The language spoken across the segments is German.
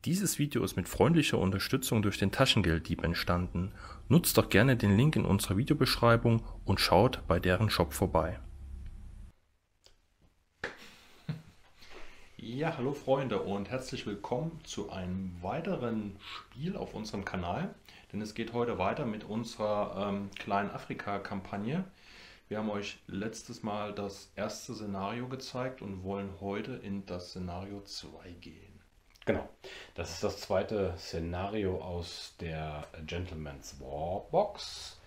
Dieses Video ist mit freundlicher Unterstützung durch den Taschengelddieb entstanden. Nutzt doch gerne den Link in unserer Videobeschreibung und schaut bei deren Shop vorbei. Ja, hallo Freunde und herzlich willkommen zu einem weiteren Spiel auf unserem Kanal. Denn es geht heute weiter mit unserer kleinen Afrika-Kampagne. Wir haben euch letztes Mal das erste Szenario gezeigt und wollen heute in das Szenario 2 gehen. Genau, das ist das zweite Szenario aus der Gentleman's War Box.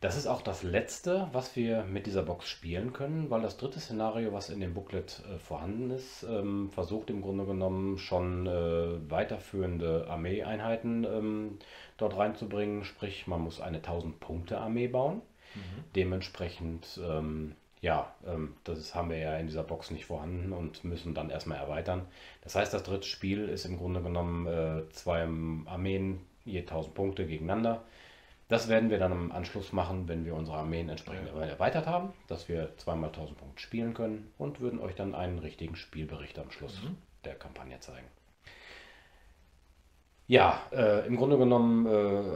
Das ist auch das letzte, was wir mit dieser Box spielen können, weil das dritte Szenario, was in dem Booklet vorhanden ist, versucht im Grunde genommen schon weiterführende Armeeeinheiten dort reinzubringen. Sprich, man muss eine 1000-Punkte-Armee bauen. Dementsprechend, das haben wir ja in dieser Box nicht vorhanden und müssen dann erstmal erweitern. Das heißt, das dritte Spiel ist im Grunde genommen zwei Armeen, je 1000 Punkte gegeneinander. Das werden wir dann im Anschluss machen, wenn wir unsere Armeen entsprechend erweitert haben, dass wir zweimal 1000 Punkte spielen können und würden euch dann einen richtigen Spielbericht am Schluss der Kampagne zeigen. Ja, im Grunde genommen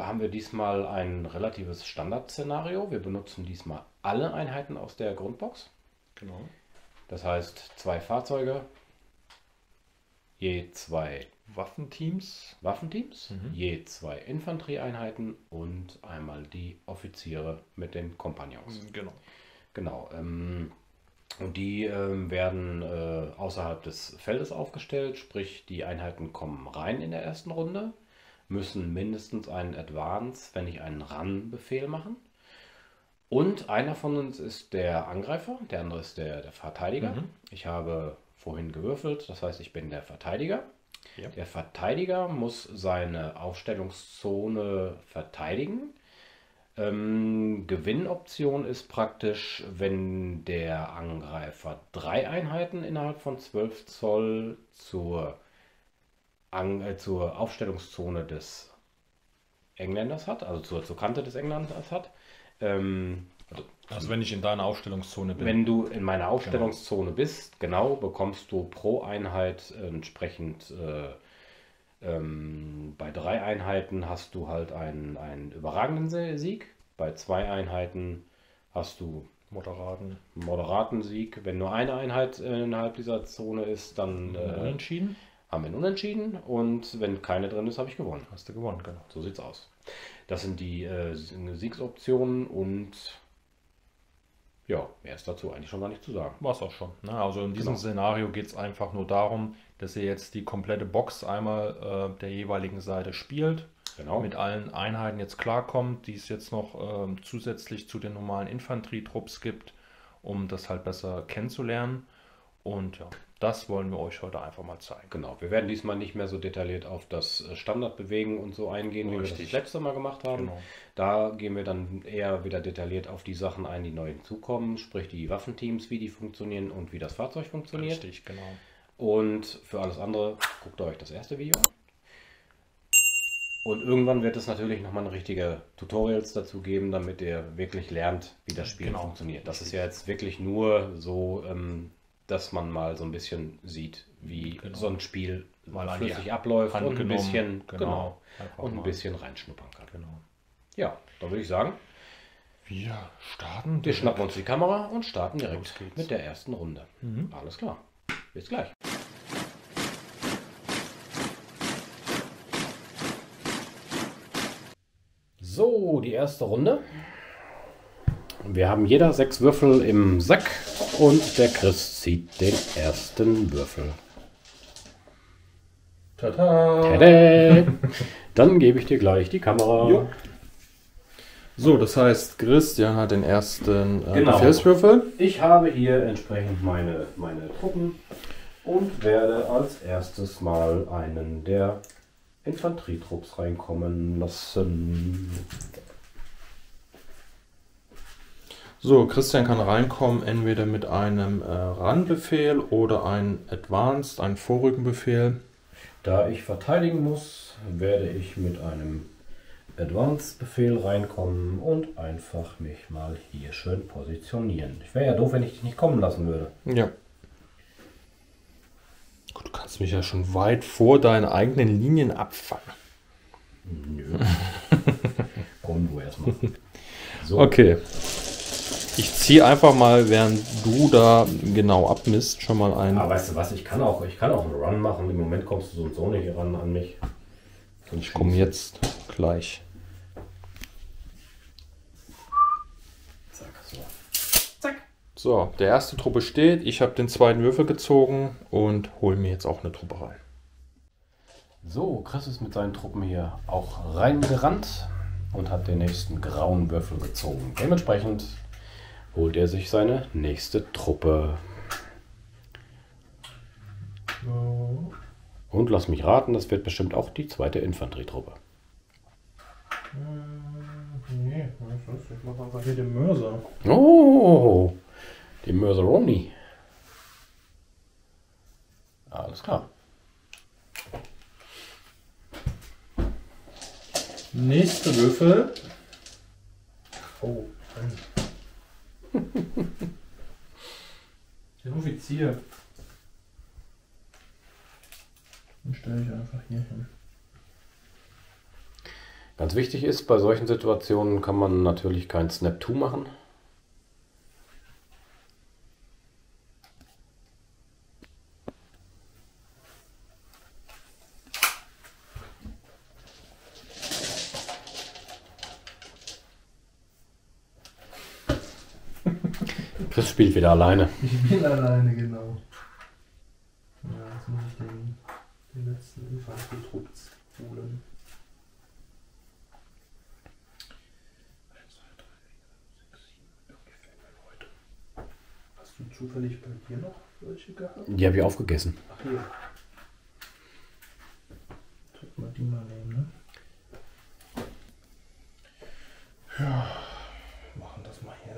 haben wir diesmal ein relatives Standardszenario. Wir benutzen diesmal alle Einheiten aus der Grundbox. Genau. Das heißt 2 Fahrzeuge, je 2 Waffenteams, je 2 Infanterieeinheiten und einmal die Offiziere mit den Kompagnons. Genau. Und die werden außerhalb des Feldes aufgestellt, sprich die Einheiten kommen rein in der ersten Runde, müssen mindestens einen Advance, wenn nicht einen Run-Befehl machen. Und einer von uns ist der Angreifer, der andere ist der Verteidiger. Ich habe vorhin gewürfelt, das heißt, ich bin der Verteidiger. Ja. Der Verteidiger muss seine Aufstellungszone verteidigen. Gewinnoption ist praktisch, wenn der Angreifer 3 Einheiten innerhalb von 12 Zoll zur Aufstellungszone des Engländers hat, also zur Kante des Engländers hat. Also wenn ich in deiner Aufstellungszone bin. Wenn du in meiner Aufstellungszone bist, genau, bekommst du pro Einheit entsprechend bei 3 Einheiten hast du halt einen überragenden Sieg. Bei 2 Einheiten hast du moderaten Sieg. Wenn nur eine Einheit innerhalb dieser Zone ist, dann Unentschieden. Haben wir einen Unentschieden. Und wenn keine drin ist, habe ich gewonnen. Hast du gewonnen, genau. So sieht's aus. Das sind die Siegsoptionen und ja, mehr ist dazu eigentlich schon gar nicht zu sagen. War es auch schon. Ne? Also in diesem Szenario geht es einfach nur darum, dass ihr jetzt die komplette Box einmal der jeweiligen Seite spielt. Genau. Mit allen Einheiten jetzt klarkommt, die es jetzt noch zusätzlich zu den normalen Infanterietrupps gibt, um das halt besser kennenzulernen. Und ja, das wollen wir euch heute einfach mal zeigen. Genau, wir werden diesmal nicht mehr so detailliert auf das Standardbewegen und so eingehen, wie wir das letzte Mal gemacht haben. Genau. Da gehen wir dann eher wieder detailliert auf die Sachen ein, die neu hinzukommen, sprich die Waffenteams, wie die funktionieren und wie das Fahrzeug funktioniert. Richtig, genau. Und für alles andere guckt euch das erste Video an. Und irgendwann wird es natürlich nochmal eine richtige Tutorials dazu geben, damit ihr wirklich lernt, wie das Spiel funktioniert. Das ist ja jetzt wirklich nur so, dass man mal so ein bisschen sieht, wie so ein Spiel mal flüssig abläuft und ein bisschen, und ein bisschen reinschnuppern kann. Genau. Ja, da würde ich sagen, wir starten. Wir schnappen uns die Kamera und starten direkt mit der ersten Runde. Alles klar. Bis gleich. So, die erste Runde. Wir haben jeder 6 Würfel im Sack und der Chris zieht den ersten Würfel. Tada! Tada! Dann gebe ich dir gleich die Kamera. Jo. So, das heißt, Christian hat den ersten Befehlswürfel. Ich habe hier entsprechend meine Truppen und werde als erstes mal einen der Infanterietrupps reinkommen lassen. So, Christian kann reinkommen, entweder mit einem Run-Befehl oder ein Advanced, ein Vorrückenbefehl. Da ich verteidigen muss, werde ich mit einem Advanced-Befehl reinkommen und einfach mich mal hier schön positionieren. Ich wäre ja doof, wenn ich dich nicht kommen lassen würde. Ja. Du kannst mich ja schon weit vor deinen eigenen Linien abfangen. Nö. Komm du erstmal. So. Okay. Ich ziehe einfach mal, während du da genau abmisst, schon mal ein. Ah, weißt du was, ich kann auch einen Run machen. Im Moment kommst du so und so nicht ran an mich. Ich komme jetzt gleich. Zack, so. Zack. So, der erste Truppe steht. Ich habe den zweiten Würfel gezogen und hole mir jetzt auch eine Truppe rein. So, Chris ist mit seinen Truppen hier auch reingerannt und hat den nächsten grauen Würfel gezogen. Dementsprechend holt er sich seine nächste Truppe. Und lass mich raten, das wird bestimmt auch die zweite Infanterietruppe. Nee, ich mache einfach hier den Mörser. Oh, die Mörseroni. Alles klar. Nächste Würfel. Oh, der Offizier. Den stelle ich einfach hier hin. Ganz wichtig ist, bei solchen Situationen kann man natürlich kein Snap-to machen. Chris spielt wieder alleine. Ich bin alleine, genau. Ja, jetzt muss ich den letzten Infanterietrupp holen. 1, 2, 3, 4, 5, 6, 7. Irgendwie fehlen mir Leute. Hast du zufällig bei dir noch welche gehabt? Die habe ich aufgegessen. Ach hier. Sollten wir die mal nehmen, ne? Ja, wir machen das mal hier.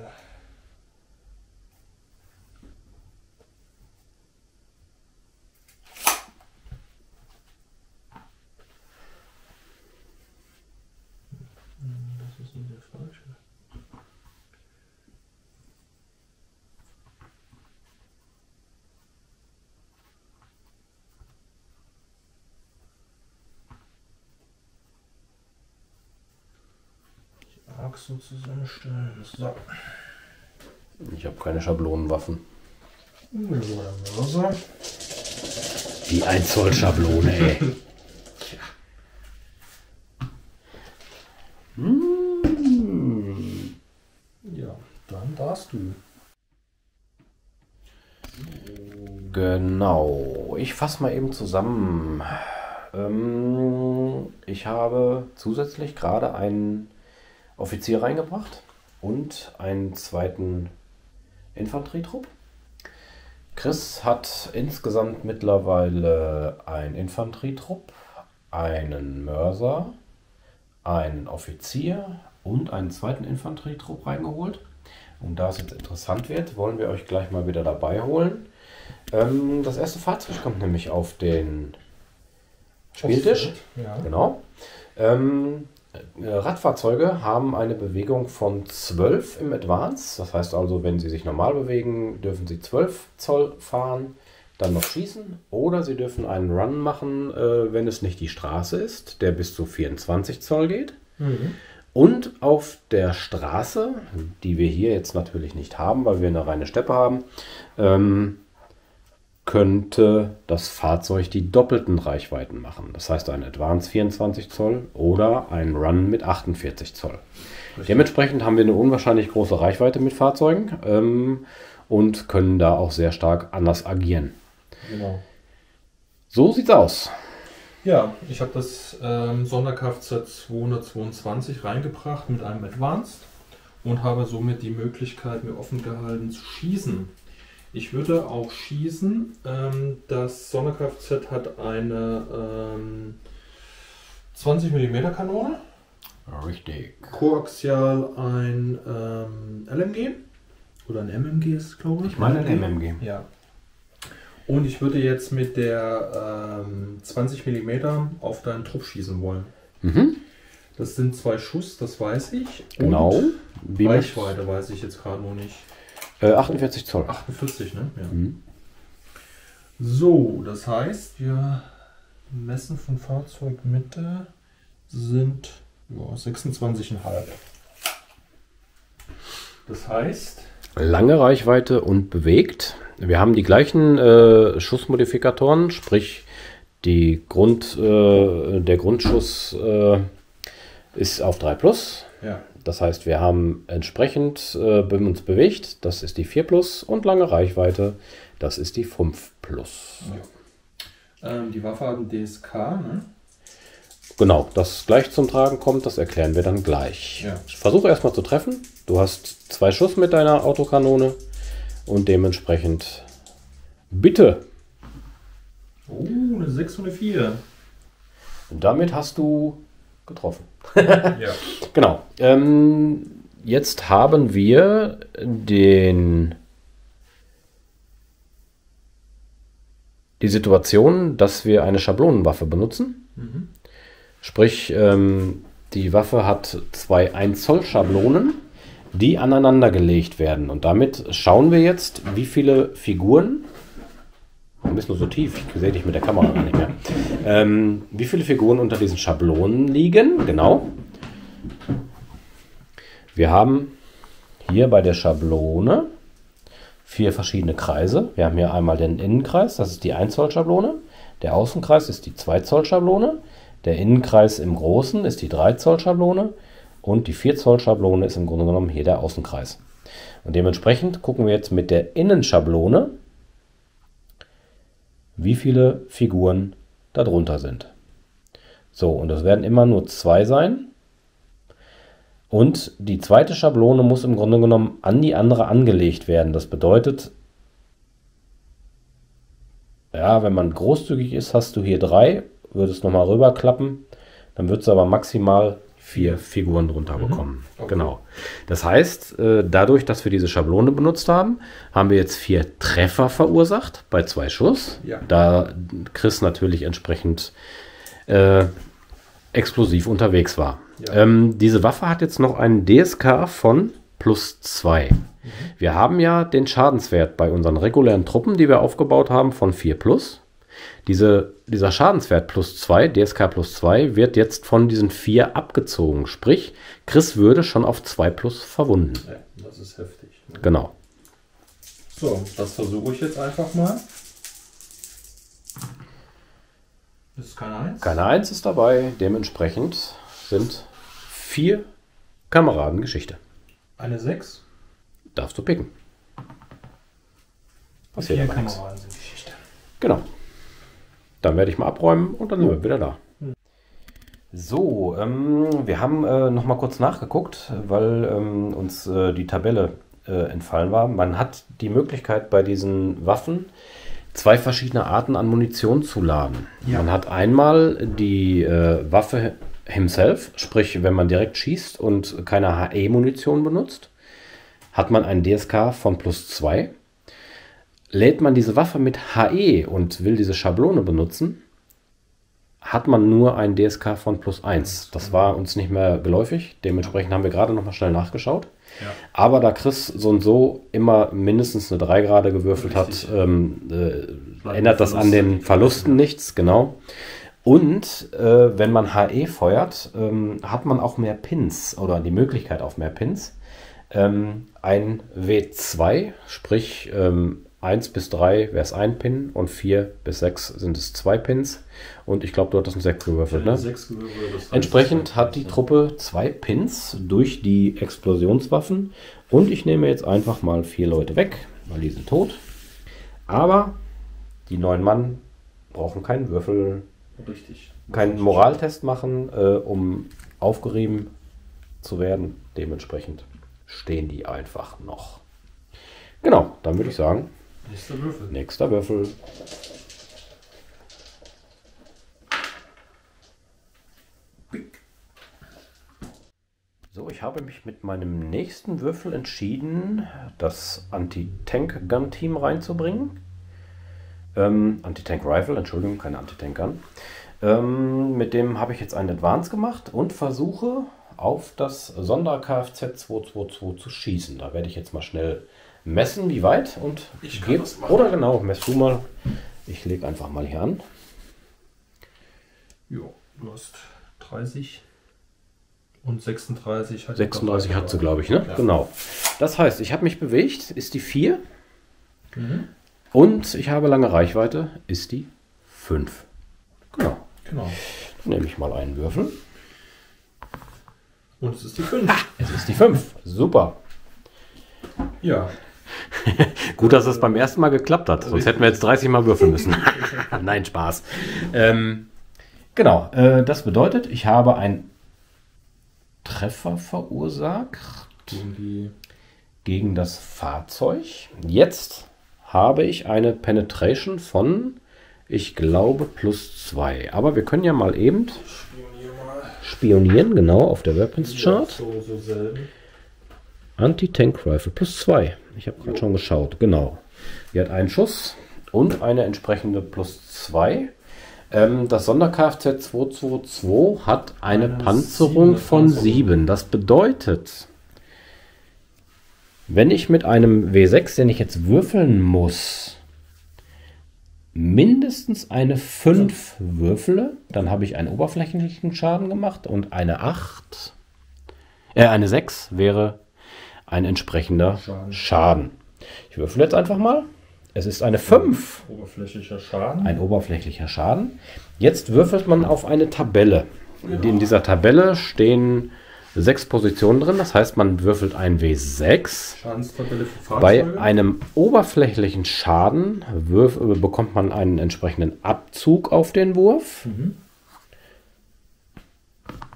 Das ist nicht der falsche. Die Achse zusammenstellen. So. Ich habe keine Schablonenwaffen. Mörser. Die 1 Zoll Schablone, ey. Ja, dann darfst du. Genau. Ich fasse mal eben zusammen. Ich habe zusätzlich gerade einen Offizier reingebracht und einen zweiten Infanterietrupp. Chris hat insgesamt mittlerweile einen Infanterietrupp, einen Mörser, einen Offizier und einen zweiten Infanterietrupp reingeholt. Und da es jetzt interessant wird, wollen wir euch gleich mal wieder dabei holen. Das erste Fahrzeug kommt nämlich auf den Spieltisch. Ja. Genau. Radfahrzeuge haben eine Bewegung von 12 im Advance. Das heißt also, wenn sie sich normal bewegen, dürfen sie 12 Zoll fahren, dann noch schießen. Oder sie dürfen einen Run machen, wenn es nicht die Straße ist, der bis zu 24 Zoll geht. Mhm. Und auf der Straße, die wir hier jetzt natürlich nicht haben, weil wir eine reine Steppe haben, könnte das Fahrzeug die doppelten Reichweiten machen. Das heißt ein Advance 24 Zoll oder ein Run mit 48 Zoll. Richtig. Dementsprechend haben wir eine unwahrscheinlich große Reichweite mit Fahrzeugen und können da auch sehr stark anders agieren. Genau. So sieht's aus. Ja, ich habe das Sonderkfz 222 reingebracht mit einem Advanced und habe somit die Möglichkeit, mir offen gehalten zu schießen. Ich würde auch schießen. Das Sonderkfz hat eine 20 mm Kanone. Richtig. Koaxial ein LMG. Oder ein MMG ist es, glaube ich. Ich meine ein MMG. Ja. Und ich würde jetzt mit der 20 mm auf deinen Trupp schießen wollen. Mhm. Das sind 2 Schuss, das weiß ich. Genau. Und Reichweite weiß ich jetzt gerade noch nicht. 48 Zoll. 48, ne? Ja. Mhm. So, das heißt, wir messen von Fahrzeugmitte sind ja, 26,5. Das heißt... Lange Reichweite und bewegt. Wir haben die gleichen Schussmodifikatoren, sprich der Grundschuss ist auf 3 Plus. Ja. Das heißt, wir haben entsprechend uns bewegt, das ist die 4 Plus, und lange Reichweite, das ist die 5 Plus. Ja. Die Waffe hat ein DSK, ne? Genau, das gleich zum Tragen kommt, das erklären wir dann gleich. Ja. Ich versuche erstmal zu treffen. Du hast 2 Schuss mit deiner Autokanone und dementsprechend bitte. Oh, eine 6 und eine 4. Und damit hast du getroffen. Ja. Genau. Jetzt haben wir die Situation, dass wir eine Schablonenwaffe benutzen. Mhm. Sprich, die Waffe hat 2 1 Zoll Schablonen, die aneinander gelegt werden. Und damit schauen wir jetzt, wie viele Figuren, du bist nur so tief, ich sehe dich mit der Kamera gar nicht mehr, wie viele Figuren unter diesen Schablonen liegen. Genau. Wir haben hier bei der Schablone 4 verschiedene Kreise. Wir haben hier einmal den Innenkreis, das ist die 1 Zoll Schablone. Der Außenkreis ist die 2 Zoll Schablone. Der Innenkreis im Großen ist die 3 Zoll Schablone. Und die 4 Zoll Schablone ist im Grunde genommen hier der Außenkreis. Und dementsprechend gucken wir jetzt mit der Innenschablone, wie viele Figuren darunter sind. So, und das werden immer nur 2 sein. Und die zweite Schablone muss im Grunde genommen an die andere angelegt werden. Das bedeutet, ja, wenn man großzügig ist, hast du hier 3, würdest nochmal rüberklappen, dann würdest du aber maximal 4 Figuren drunter bekommen. Okay. Genau. Das heißt, dadurch, dass wir diese Schablone benutzt haben, haben wir jetzt 4 Treffer verursacht bei 2 Schuss. Ja. Da Chris natürlich entsprechend explosiv unterwegs war. Ja. Diese Waffe hat jetzt noch einen DSK von +2. Wir haben ja den Schadenswert bei unseren regulären Truppen, die wir aufgebaut haben, von 4 plus. Dieser Schadenswert +2, DSK +2, wird jetzt von diesen 4 abgezogen. Sprich, Chris würde schon auf 2 plus verwunden. Ja, das ist heftig. Ne? Genau. So, das versuche ich jetzt einfach mal. Das ist keine 1. Keine 1 ist dabei. Dementsprechend sind 4 Kameraden Geschichte. Eine 6. Darfst du picken. Passiert 4 aber nichts. Kameraden sind Geschichte. Genau. Dann werde ich mal abräumen und dann sind wir wieder da. So, wir haben noch mal kurz nachgeguckt, weil uns die Tabelle entfallen war. Man hat die Möglichkeit, bei diesen Waffen 2 verschiedene Arten an Munition zu laden. Ja. Man hat einmal die Waffe himself, sprich, wenn man direkt schießt und keine HE-Munition benutzt, hat man einen DSK von +2. Lädt man diese Waffe mit HE und will diese Schablone benutzen, hat man nur einen DSK von +1. Das war uns nicht mehr geläufig. Dementsprechend haben wir gerade noch mal schnell nachgeschaut. Ja. Aber da Chris so und so immer mindestens eine 3 gerade gewürfelt Richtig. hat, ändert das an den Verlusten nichts. Genau. Und wenn man HE feuert, hat man auch mehr Pins oder die Möglichkeit auf mehr Pins. Ein W2, sprich 1 bis 3 wäre es ein Pin und 4 bis 6 sind es 2 Pins. Und ich glaube, du hattest einen 6 gewürfelt, ne? 6 gewürfelt, das heißt, Entsprechend hat die Truppe 2 Pins durch die Explosionswaffen. Und ich nehme jetzt einfach mal 4 Leute weg, weil die sind tot. Aber die 9 Mann brauchen keinen Würfel, Richtig. keinen Moraltest machen, um aufgerieben zu werden. Dementsprechend stehen die einfach noch. Genau, dann würde ich sagen, Nächster Würfel. nächster Würfel. So, ich habe mich mit meinem nächsten Würfel entschieden, das Anti-Tank-Gun-Team reinzubringen. Anti-Tank-Rifle, Entschuldigung, keine Anti-Tank-Gun. Mit dem habe ich jetzt einen Advance gemacht und versuche auf das Sonder-Kfz 222 zu schießen. Da werde ich jetzt mal schnell messen, wie weit und Ich kann gebe. das machen. Oder genau, mess du mal. Ich lege einfach mal hier an. Ja, du hast 30 und 36. 36 hat sie, glaube ich, ne? Ja. Genau. Das heißt, ich habe mich bewegt, ist die 4. Mhm. Und ich habe lange Reichweite, ist die 5. Genau. Dann nehme ich mal einen Würfel. Und es ist die 5. Es ist die 5. Super. Ja. Gut, dass es beim ersten Mal geklappt hat. Sonst hätten wir jetzt 30 Mal würfeln müssen. Nein, Spaß. Genau, das bedeutet, ich habe einen Treffer verursacht gegen das Fahrzeug. Jetzt habe ich eine Penetration von, ich glaube, +2. Aber wir können ja mal eben spionieren, genau, auf der Weapons Chart. Anti-Tank Rifle +2. Ich habe gerade schon geschaut, genau. Die hat einen Schuss und eine entsprechende +2. Das Sonder-Kfz 222 hat eine Panzerung von 7. Das bedeutet, wenn ich mit einem W6, den ich jetzt würfeln muss, mindestens eine 5 würfele, dann habe ich einen oberflächlichen Schaden gemacht und eine 6 wäre ein entsprechender Schaden. Ich würfel jetzt einfach mal. Es ist eine 5. Oberflächlicher Schaden. Ein oberflächlicher Schaden. Jetzt würfelt man auf eine Tabelle. In dieser Tabelle stehen 6 Positionen drin. Das heißt, man würfelt ein W6. Schadenstabelle für Fahrzeuge. Bei einem oberflächlichen Schaden bekommt man einen entsprechenden Abzug auf den Wurf. Mhm.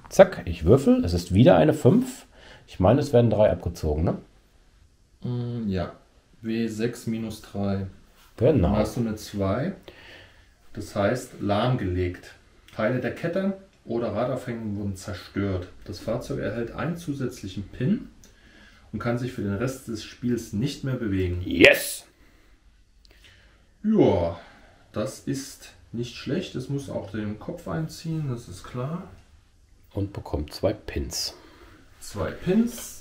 Zack, ich würfel. Es ist wieder eine 5. Ich meine, es werden 3 abgezogen, ne? Ja. W6 minus 3. Genau. Dann hast du eine 2. Das heißt, lahmgelegt. Teile der Kette oder Radaufhängung wurden zerstört. Das Fahrzeug erhält einen zusätzlichen Pin und kann sich für den Rest des Spiels nicht mehr bewegen. Yes! Ja, das ist nicht schlecht. Es muss auch den Kopf einziehen, das ist klar. Und bekommt 2 Pins. 2 Pins.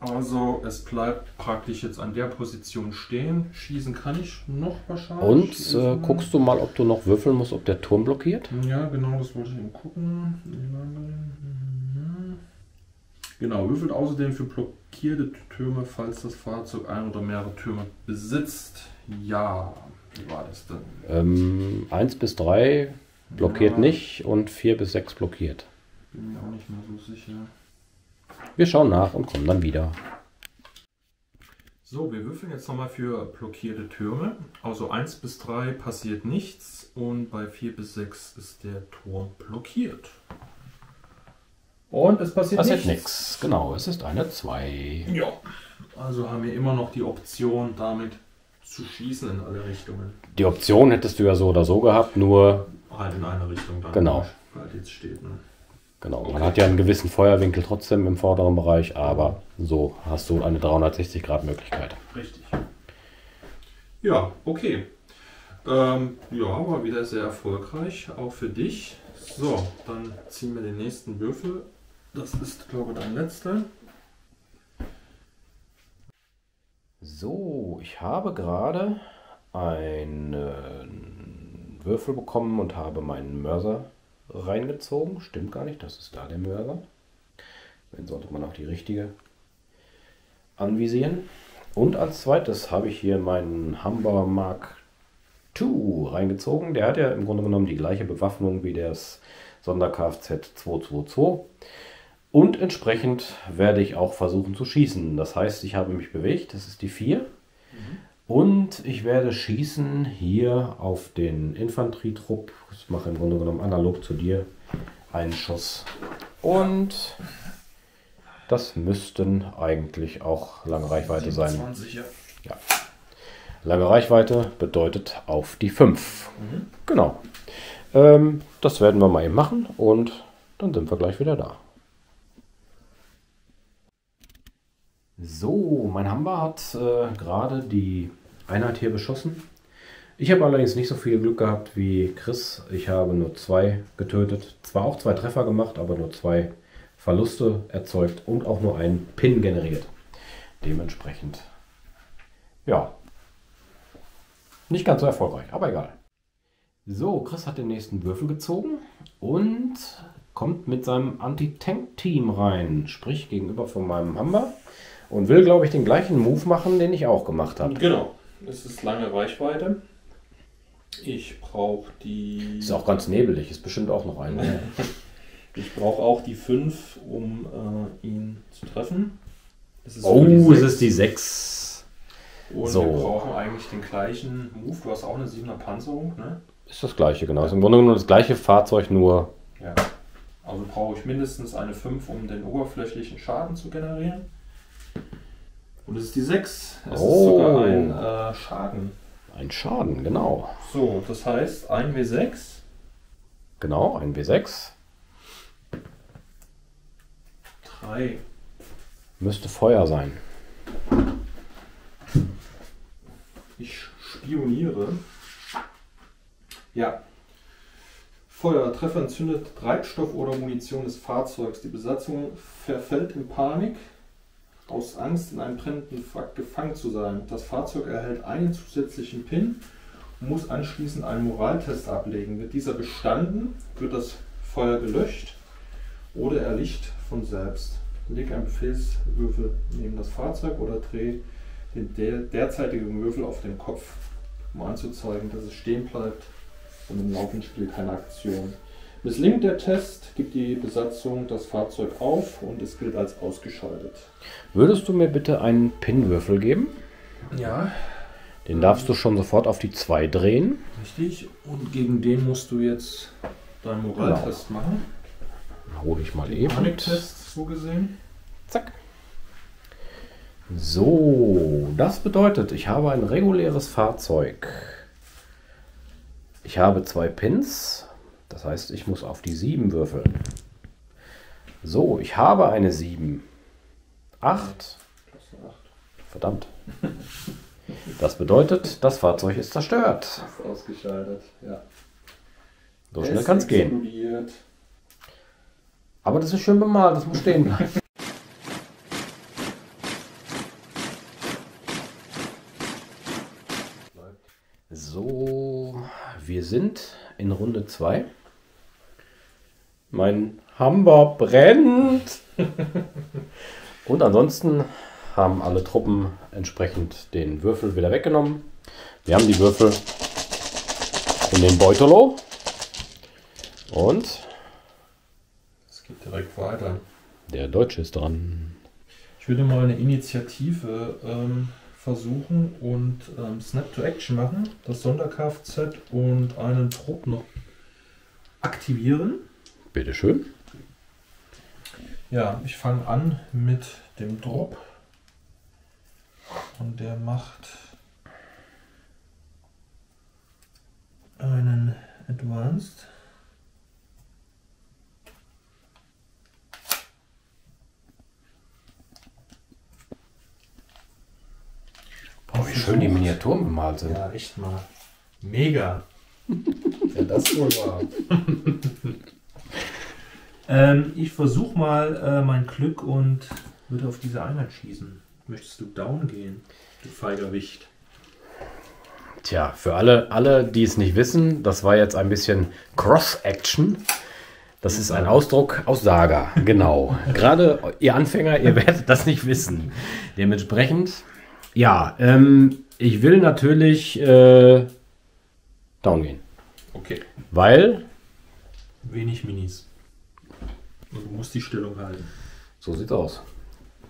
Also es bleibt praktisch jetzt an der Position stehen. Schießen kann ich noch wahrscheinlich. Und guckst du mal, ob du noch würfeln musst, ob der Turm blockiert? Ja, genau, das wollte ich eben gucken. Genau, würfelt außerdem für blockierte Türme, falls das Fahrzeug ein oder mehrere Türme besitzt. Ja, wie war das denn? 1 bis 3 blockiert nicht und 4 bis 6 blockiert. Bin mir auch nicht mehr so sicher. Wir schauen nach und kommen dann wieder. So, wir würfeln jetzt nochmal für blockierte Türme. Also 1 bis 3 passiert nichts und bei 4 bis 6 ist der Turm blockiert. Und es passiert nichts. Genau, es ist eine 2. Ja, also haben wir immer noch die Option, damit zu schießen in alle Richtungen. Die Option hättest du ja so oder so gehabt, nur halt in eine Richtung dann. Genau. Halt jetzt steht, ne? Genau, okay. Man hat ja einen gewissen Feuerwinkel trotzdem im vorderen Bereich, aber so hast du eine 360-Grad-Möglichkeit. Richtig. Ja, okay. Ja, war wieder sehr erfolgreich, auch für dich. So, dann ziehen wir den nächsten Würfel. Das ist, glaube ich, dein letzter. So, ich habe gerade einen Würfel bekommen und habe meinen Mörser reingezogen. Stimmt gar nicht, das ist da der Mörser. Dann sollte man auch die richtige anvisieren. Und als zweites habe ich hier meinen Humber Mark II reingezogen. Der hat ja im Grunde genommen die gleiche Bewaffnung wie das Sonder-Kfz 222. Und entsprechend werde ich auch versuchen zu schießen. Das heißt, ich habe mich bewegt, das ist die 4. Und ich werde schießen hier auf den Infanterietrupp. Ich mache im Grunde genommen analog zu dir einen Schuss. Und das müssten eigentlich auch lange Reichweite 27, sein. Ja. Lange Reichweite bedeutet auf die 5. Genau. Das werden wir mal eben machen und dann sind wir gleich wieder da. So, mein Humber hat gerade die Einheit hier beschossen. Ich habe allerdings nicht so viel Glück gehabt wie Chris. Ich habe nur 2 getötet. Zwar auch 2 Treffer gemacht, aber nur 2 Verluste erzeugt und auch nur einen Pin generiert. Dementsprechend, ja, Nicht ganz so erfolgreich, aber egal. So, Chris hat den nächsten Würfel gezogen und kommt mit seinem Anti-Tank-Team rein. Sprich, gegenüber von meinem Hammer. Und will, glaube ich, den gleichen Move machen, den ich auch gemacht habe. Genau. Es ist lange Reichweite. Ich brauche die... Ist auch ganz nebelig, ist bestimmt auch noch ein. Ich brauche auch die 5, um ihn zu treffen. Es ist die 6. Und so. Wir brauchen eigentlich den gleichen Move. Du hast auch eine 7er Panzerung, ne? Ist das gleiche, genau. Ist im Grunde genommen das gleiche Fahrzeug, nur... Ja. Also brauche ich mindestens eine 5, um den oberflächlichen Schaden zu generieren. Und es ist die 6. Es ist sogar ein Schaden. Ein Schaden, genau. So, das heißt 1W6. Genau, ein W6. 3. Müsste Feuer sein. Ich spioniere. Ja. Feuer, Treffer entzündet Treibstoff oder Munition des Fahrzeugs. Die Besatzung verfällt in Panik, aus Angst in einem brennenden Wrack gefangen zu sein. Das Fahrzeug erhält einen zusätzlichen Pin und muss anschließend einen Moraltest ablegen. Wird dieser bestanden, wird das Feuer gelöscht oder erlischt von selbst. Leg einen Befehlswürfel neben das Fahrzeug oder dreh den derzeitigen Würfel auf den Kopf, um anzuzeigen, dass es stehen bleibt und im laufenden Spiel keine Aktion. Misslingt der Test, gibt die Besatzung das Fahrzeug auf und es gilt als ausgeschaltet. Würdest du mir bitte einen Pin-Würfel geben? Ja. Den darfst du schon sofort auf die 2 drehen. Richtig. Und gegen den musst du jetzt deinen Moraltest machen. Hole ich mal eben. Paniktest so gesehen. Zack. So, das bedeutet, ich habe ein reguläres Fahrzeug. Ich habe 2 Pins. Das heißt, ich muss auf die 7 würfeln. So, ich habe eine 7. 8. Verdammt. Das bedeutet, das Fahrzeug ist zerstört. Ist ausgeschaltet, ja. So schnell kann es gehen. Explodiert. Aber das ist schön bemalt, das muss stehen bleiben. So, wir sind in Runde 2. Mein Hammer brennt. Und ansonsten haben alle Truppen entsprechend den Würfel wieder weggenommen. Wir haben die Würfel in den Beutelo. Und es geht direkt weiter. Der Deutsche ist dran. Ich würde mal eine Initiative versuchen und Snap to Action machen, das Sonder-Kfz und einen Trupp noch aktivieren. Bitteschön. Ja, ich fange an mit dem Drop und der macht einen Advanced. Oh, wie schön die Miniaturen bemalt sind. Ja, echt mal. Mega. Ja, das wohl war. Ich versuche mal mein Glück und würde auf diese Einheit schießen. Möchtest du down gehen, du feiger Wicht? Tja, für alle, die es nicht wissen, das war jetzt ein bisschen Cross-Action. Das ist ein Ausdruck aus Saga, genau. Gerade ihr Anfänger, ihr werdet das nicht wissen. Dementsprechend, ja, ich will natürlich down gehen. Okay. Weil? Wenig Minis. Und du musst die Stellung halten. So sieht's aus.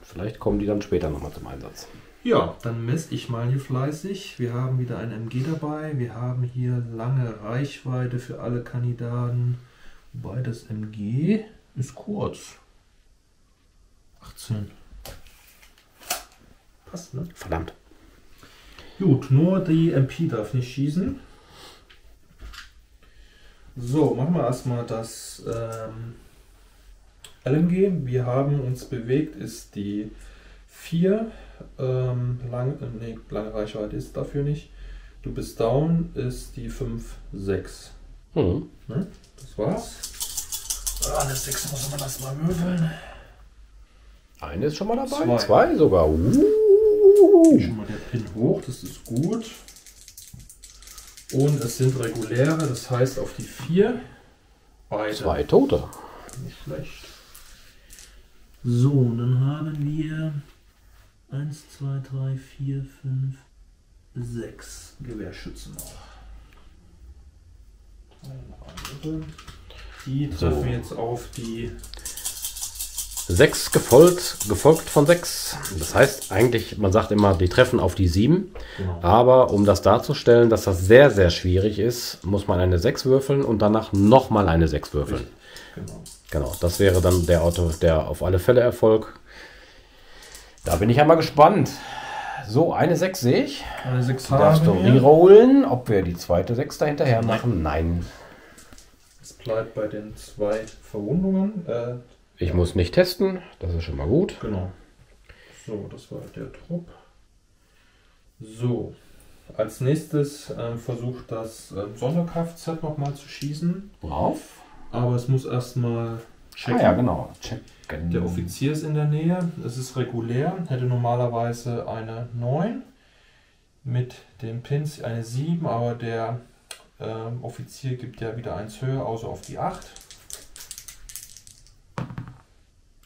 Vielleicht kommen die dann später nochmal zum Einsatz. Ja, dann messe ich mal hier fleißig. Wir haben wieder ein MG dabei. Wir haben hier lange Reichweite für alle Kandidaten. Wobei das MG ist kurz. 18. Passt, ne? Verdammt. Gut, nur die MP darf nicht schießen. So, machen wir erstmal das LMG. Wir haben uns bewegt, ist die 4. Lange Reichweite ist dafür nicht. Du bist down, ist die 5, 6. Mhm. Ne? Das war's. Eine 6 muss man das mal würfeln. Eine ist schon mal dabei. 2. 2 sogar. Schon mal der Pin hoch, das ist gut. Und es sind reguläre, das heißt auf die 4 beide. 2 Tote. Nicht schlecht. So, und dann haben wir 1, 2, 3, 4, 5, 6 Gewehrschützen noch. Die treffen So. jetzt auf die 6 gefolgt von 6. Das heißt eigentlich, man sagt immer, die treffen auf die 7. Genau. Aber um das darzustellen, dass das sehr, sehr schwierig ist, muss man eine 6 würfeln und danach nochmal eine 6 würfeln. Genau. Genau, das wäre dann der Auto, der auf alle Fälle Erfolg. Da bin ich ja mal gespannt. So, eine 6 sehe ich. Eine 6 Die darfst du haben wir. rerollen. Ob wir die zweite 6 dahinterher machen? Nein. Es bleibt bei den 2 Verwundungen. Ich muss nicht testen. Das ist schon mal gut. Genau. So, das war der Trupp. So, als nächstes versucht das Sonderkfz nochmal zu schießen. Worauf? Aber es muss erstmal checken. Ah ja, genau. Checken. Der Offizier ist in der Nähe. Es ist regulär. Hätte normalerweise eine 9. Mit den Pins eine 7, aber der Offizier gibt ja wieder 1 höher, außer auf die 8.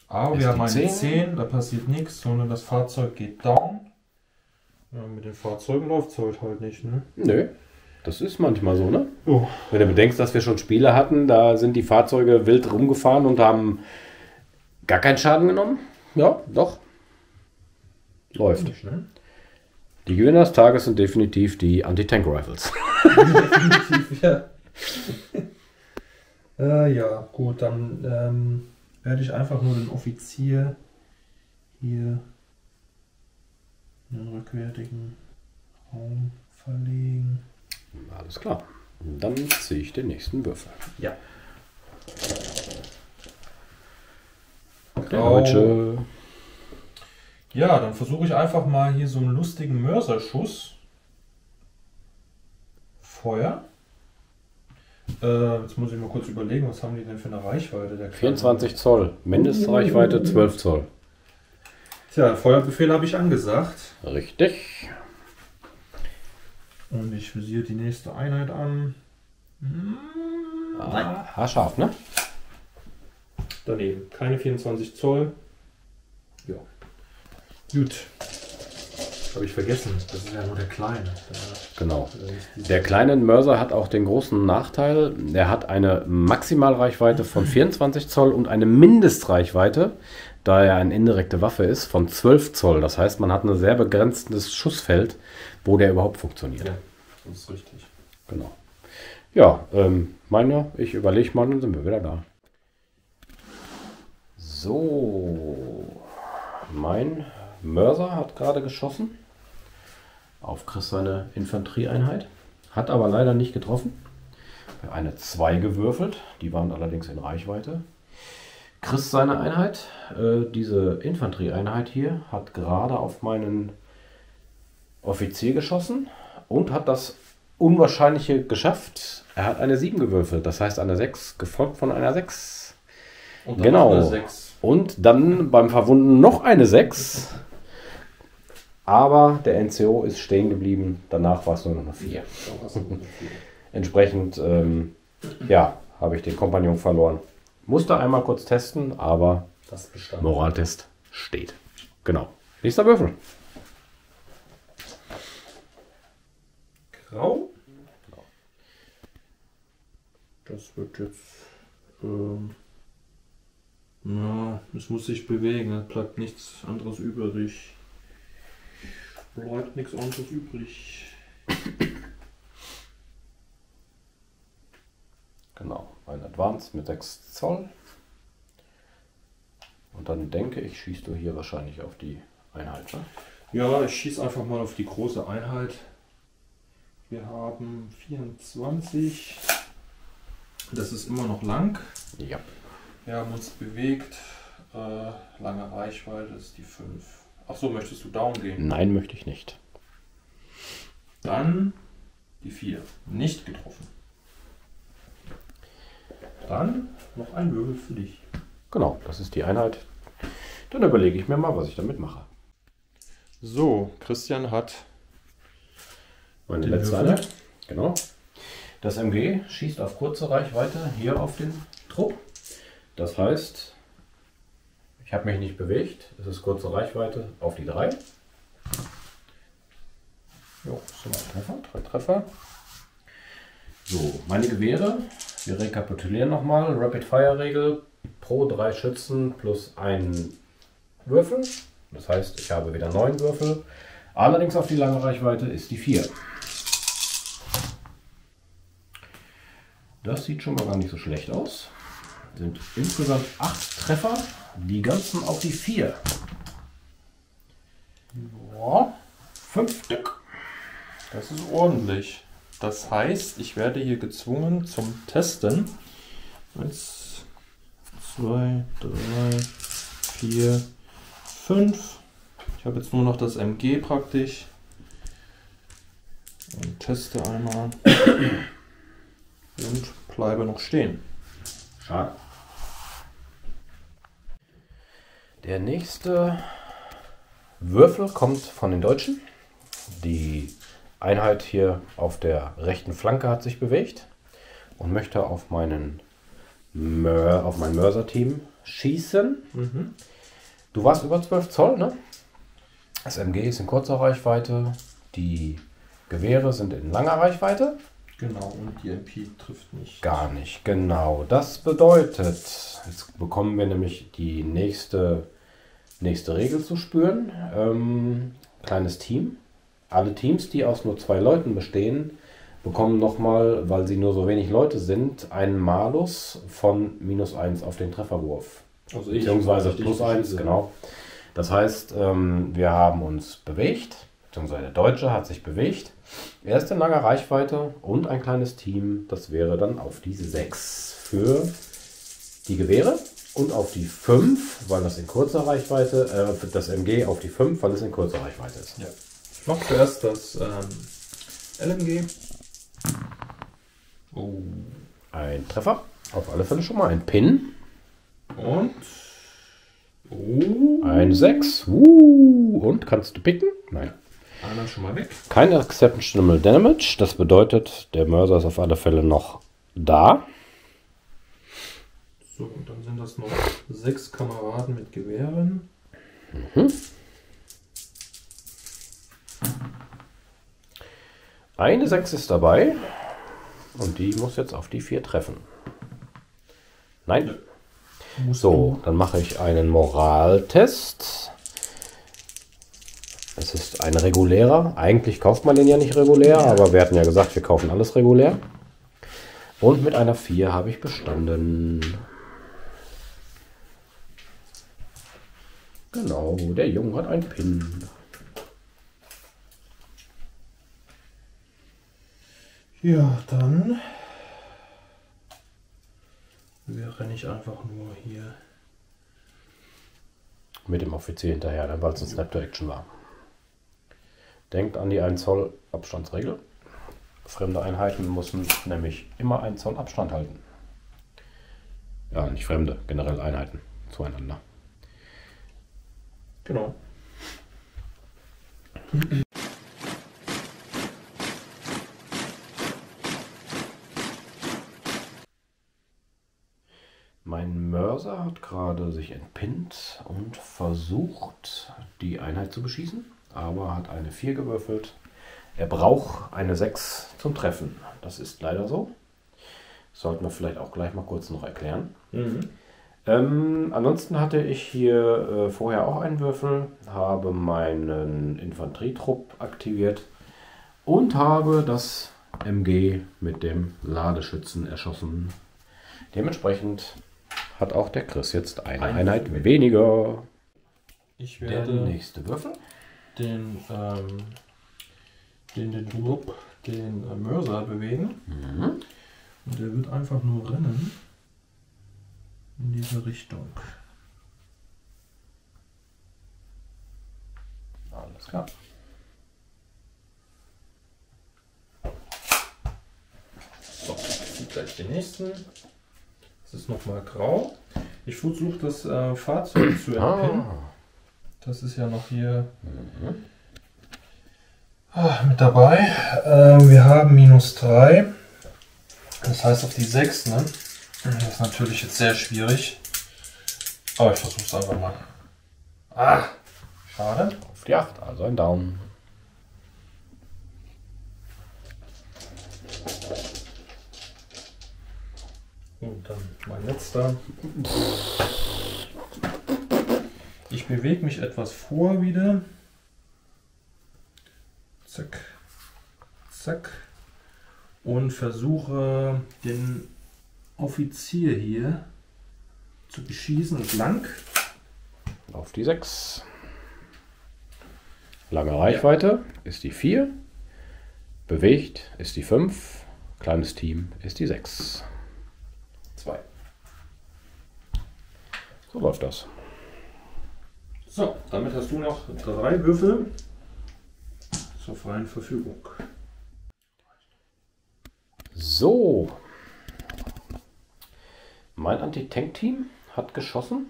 Aber Ist wir haben die eine 10. 10, da passiert nichts, sondern das Fahrzeug geht down. Ja, mit den Fahrzeugen läuft es halt nicht, ne? Nö. Das ist manchmal so, ne? Oh. Wenn du bedenkst, dass wir schon Spiele hatten, da sind die Fahrzeuge wild rumgefahren und haben gar keinen Schaden genommen. Ja, doch. Läuft. Nicht, ne? Die Gewinner des Tages sind definitiv die Anti-Tank-Rifles. Definitiv, ja. Ja, gut, dann werde ich einfach nur den Offizier hier in den rückwärtigen Raum verlegen. Alles klar. Dann ziehe ich den nächsten Würfel. Ja. Der Deutsche. Ja, dann versuche ich einfach mal hier so einen lustigen Mörserschuss. Feuer. Jetzt muss ich mal kurz überlegen, was haben die denn für eine Reichweite? Der 24 Zoll. Mindestreichweite 12 Zoll. Tja, Feuerbefehl habe ich angesagt. Richtig. Und ich visiere die nächste Einheit an. Ah, haarscharf, ne? Daneben. Keine 24 Zoll. Ja. Gut. Habe ich vergessen. Das ist ja nur der kleine. Genau. Der kleine Mörser hat auch den großen Nachteil, er hat eine Maximalreichweite von 24 Zoll und eine Mindestreichweite, da er eine indirekte Waffe ist, von 12 Zoll. Das heißt, man hat ein sehr begrenztes Schussfeld, wo der überhaupt funktioniert. Ja, das ist richtig. Genau. Ja, ich überlege mal, dann sind wir wieder da. So, mein Mörser hat gerade geschossen auf Chris seine Infanterieeinheit, hat aber leider nicht getroffen. Eine 2 gewürfelt, die waren allerdings in Reichweite. Chris seine Einheit, diese Infanterieeinheit hier, hat gerade auf meinen Offizier geschossen und hat das Unwahrscheinliche geschafft. Er hat eine 7 gewürfelt, das heißt eine 6, gefolgt von einer 6. Und dann Genau. noch eine 6. Und dann beim Verwunden noch eine 6. Aber der NCO ist stehen geblieben. Danach war es nur noch eine 4. Entsprechend, habe ich den Kompagnon verloren. Musste einmal kurz testen, aber Das bestand. Moraltest steht. Genau. Nächster Würfel. Grau. Das wird jetzt. Es muss sich bewegen, es bleibt nichts anderes übrig. Bleibt nichts anderes übrig. Genau. Ein Advance mit 6 Zoll. Und dann denke ich, schießt du hier wahrscheinlich auf die Einheit. Ne? Ja, ich schieße einfach mal auf die große Einheit. Wir haben 24. Das ist immer noch lang. Ja. Wir haben uns bewegt. Lange Reichweite ist die 5. Achso, möchtest du down gehen? Nein, möchte ich nicht. Dann die 4. Nicht getroffen. Dann noch ein Würfel für dich. Genau, das ist die Einheit. Dann überlege ich mir mal, was ich damit mache. So, Christian hat Meine den letzte Würfel. Einheit. Genau. Das MG schießt auf kurze Reichweite hier auf den Trupp. Das heißt, ich habe mich nicht bewegt. Es ist kurze Reichweite auf die 3. Jo, so ein Treffer, 3 Treffer. So, meine Gewehre. Wir rekapitulieren nochmal. Rapid-Fire-Regel. Pro 3 Schützen plus 1 Würfel. Das heißt, ich habe wieder 9 Würfel. Allerdings auf die lange Reichweite ist die 4. Das sieht schon mal gar nicht so schlecht aus. Sind insgesamt 8 Treffer. Die ganzen auf die 4. Ja, 5 Stück. das ist ordentlich. Das heißt, ich werde hier gezwungen zum Testen. 1, 2, 3, 4, 5. Ich habe jetzt nur noch das MG praktisch. Und teste einmal. Und bleibe noch stehen. Schade. Der nächste Würfel kommt von den Deutschen. Die Einheit hier auf der rechten Flanke hat sich bewegt und möchte auf mein Mörser-Team schießen. Du warst über 12 Zoll, ne? Das MG ist in kurzer Reichweite, die Gewehre sind in langer Reichweite. Genau, und die MP trifft nicht. Gar nicht, genau. Das bedeutet, jetzt bekommen wir nämlich die nächste Regel zu spüren. Kleines Team. Alle Teams, die aus nur 2 Leuten bestehen, bekommen nochmal, weil sie nur so wenig Leute sind, einen Malus von -1 auf den Trefferwurf. Also ich, beziehungsweise +1, genau. Das heißt, wir haben uns bewegt, beziehungsweise der Deutsche hat sich bewegt. Er ist in langer Reichweite und ein kleines Team, das wäre dann auf die 6 für die Gewehre und auf die 5, weil das in kurzer Reichweite, das MG auf die 5, weil es in kurzer Reichweite ist. Ja. Ich mache zuerst das LMG. Oh. Ein Treffer, auf alle Fälle schon mal ein Pin. Und Ein 6. Und kannst du picken? Nein. einer schon mal weg. Kein Exceptional Damage. Das bedeutet, der Mörser ist auf alle Fälle noch da. So, und dann sind das noch 6 Kameraden mit Gewehren. Eine 6 ist dabei. Und die muss jetzt auf die 4 treffen. Nein. Ja. So, dann mache ich einen Moraltest. Es ist ein regulärer. Eigentlich kauft man den ja nicht regulär, aber wir hatten ja gesagt, wir kaufen alles regulär. Und mit einer 4 habe ich bestanden. Genau, der Junge hat einen Pin. Ja, dann renne ich einfach nur hier. Mit dem Offizier hinterher, dann, weil es ein Snap-to-Action war. Denkt an die 1 Zoll Abstandsregel. Fremde Einheiten müssen nämlich immer 1 Zoll Abstand halten. Ja, nicht fremde, generell Einheiten zueinander. Genau. Mein Mörser hat gerade sich entpinnt und versucht, die Einheit zu beschießen, aber hat eine 4 gewürfelt. Er braucht eine 6 zum Treffen. Das ist leider so. Sollten wir vielleicht auch gleich mal kurz noch erklären. Ansonsten hatte ich hier vorher auch einen Würfel, habe meinen Infanterietrupp aktiviert und habe das MG mit dem Ladeschützen erschossen. Dementsprechend hat auch der Chris jetzt eine Einheit weniger. Ich Der werde nächste Würfel. den Mörser bewegen. Und der wird einfach nur rennen in diese Richtung. Alles klar. So, gleich den nächsten. Es ist nochmal grau. Ich versuche das Fahrzeug zu erkennen. Das ist ja noch hier mit dabei. Wir haben -3. Das heißt auf die 6, ne? Das ist natürlich jetzt sehr schwierig. Aber ich versuche es einfach mal. Ah, schade. Auf die 8, also ein Daumen. Und dann mein letzter. Ich bewege mich etwas vor wieder. Zack, zack. Und versuche den Offizier hier zu beschießen und lang. Auf die 6. Lange Reichweite ist die 4. Bewegt ist die 5. Kleines Team ist die 6. 2. So läuft das. So, damit hast du noch 3 Würfel zur freien Verfügung. So. Mein Anti-Tank-Team hat geschossen.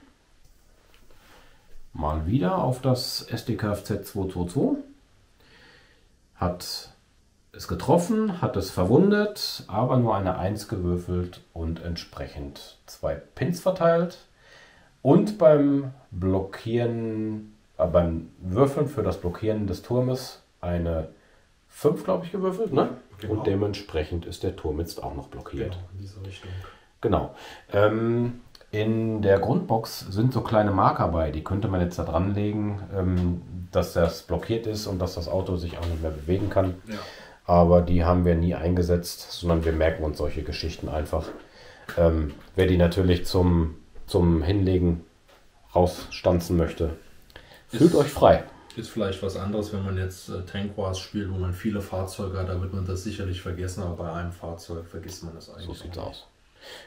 Mal wieder auf das SDKFZ 222. Hat es getroffen, hat es verwundet, aber nur eine 1 gewürfelt und entsprechend 2 Pins verteilt. Und beim Blockieren, beim Würfeln für das Blockieren des Turmes eine 5, glaube ich, gewürfelt. Ne? Genau. Und dementsprechend ist der Turm jetzt auch noch blockiert. Genau, in diese Richtung. Genau. In der Grundbox sind so kleine Marker bei, die könnte man jetzt da dran legen, dass das blockiert ist und dass das Auto sich auch nicht mehr bewegen kann. Ja. Aber die haben wir nie eingesetzt, sondern wir merken uns solche Geschichten einfach. Wer die natürlich zum Hinlegen rausstanzen möchte, fühlt euch frei. Ist vielleicht was anderes, wenn man jetzt Tank Wars spielt, wo man viele Fahrzeuge hat, da wird man das sicherlich vergessen, aber bei einem Fahrzeug vergisst man das eigentlich. So sieht's aus.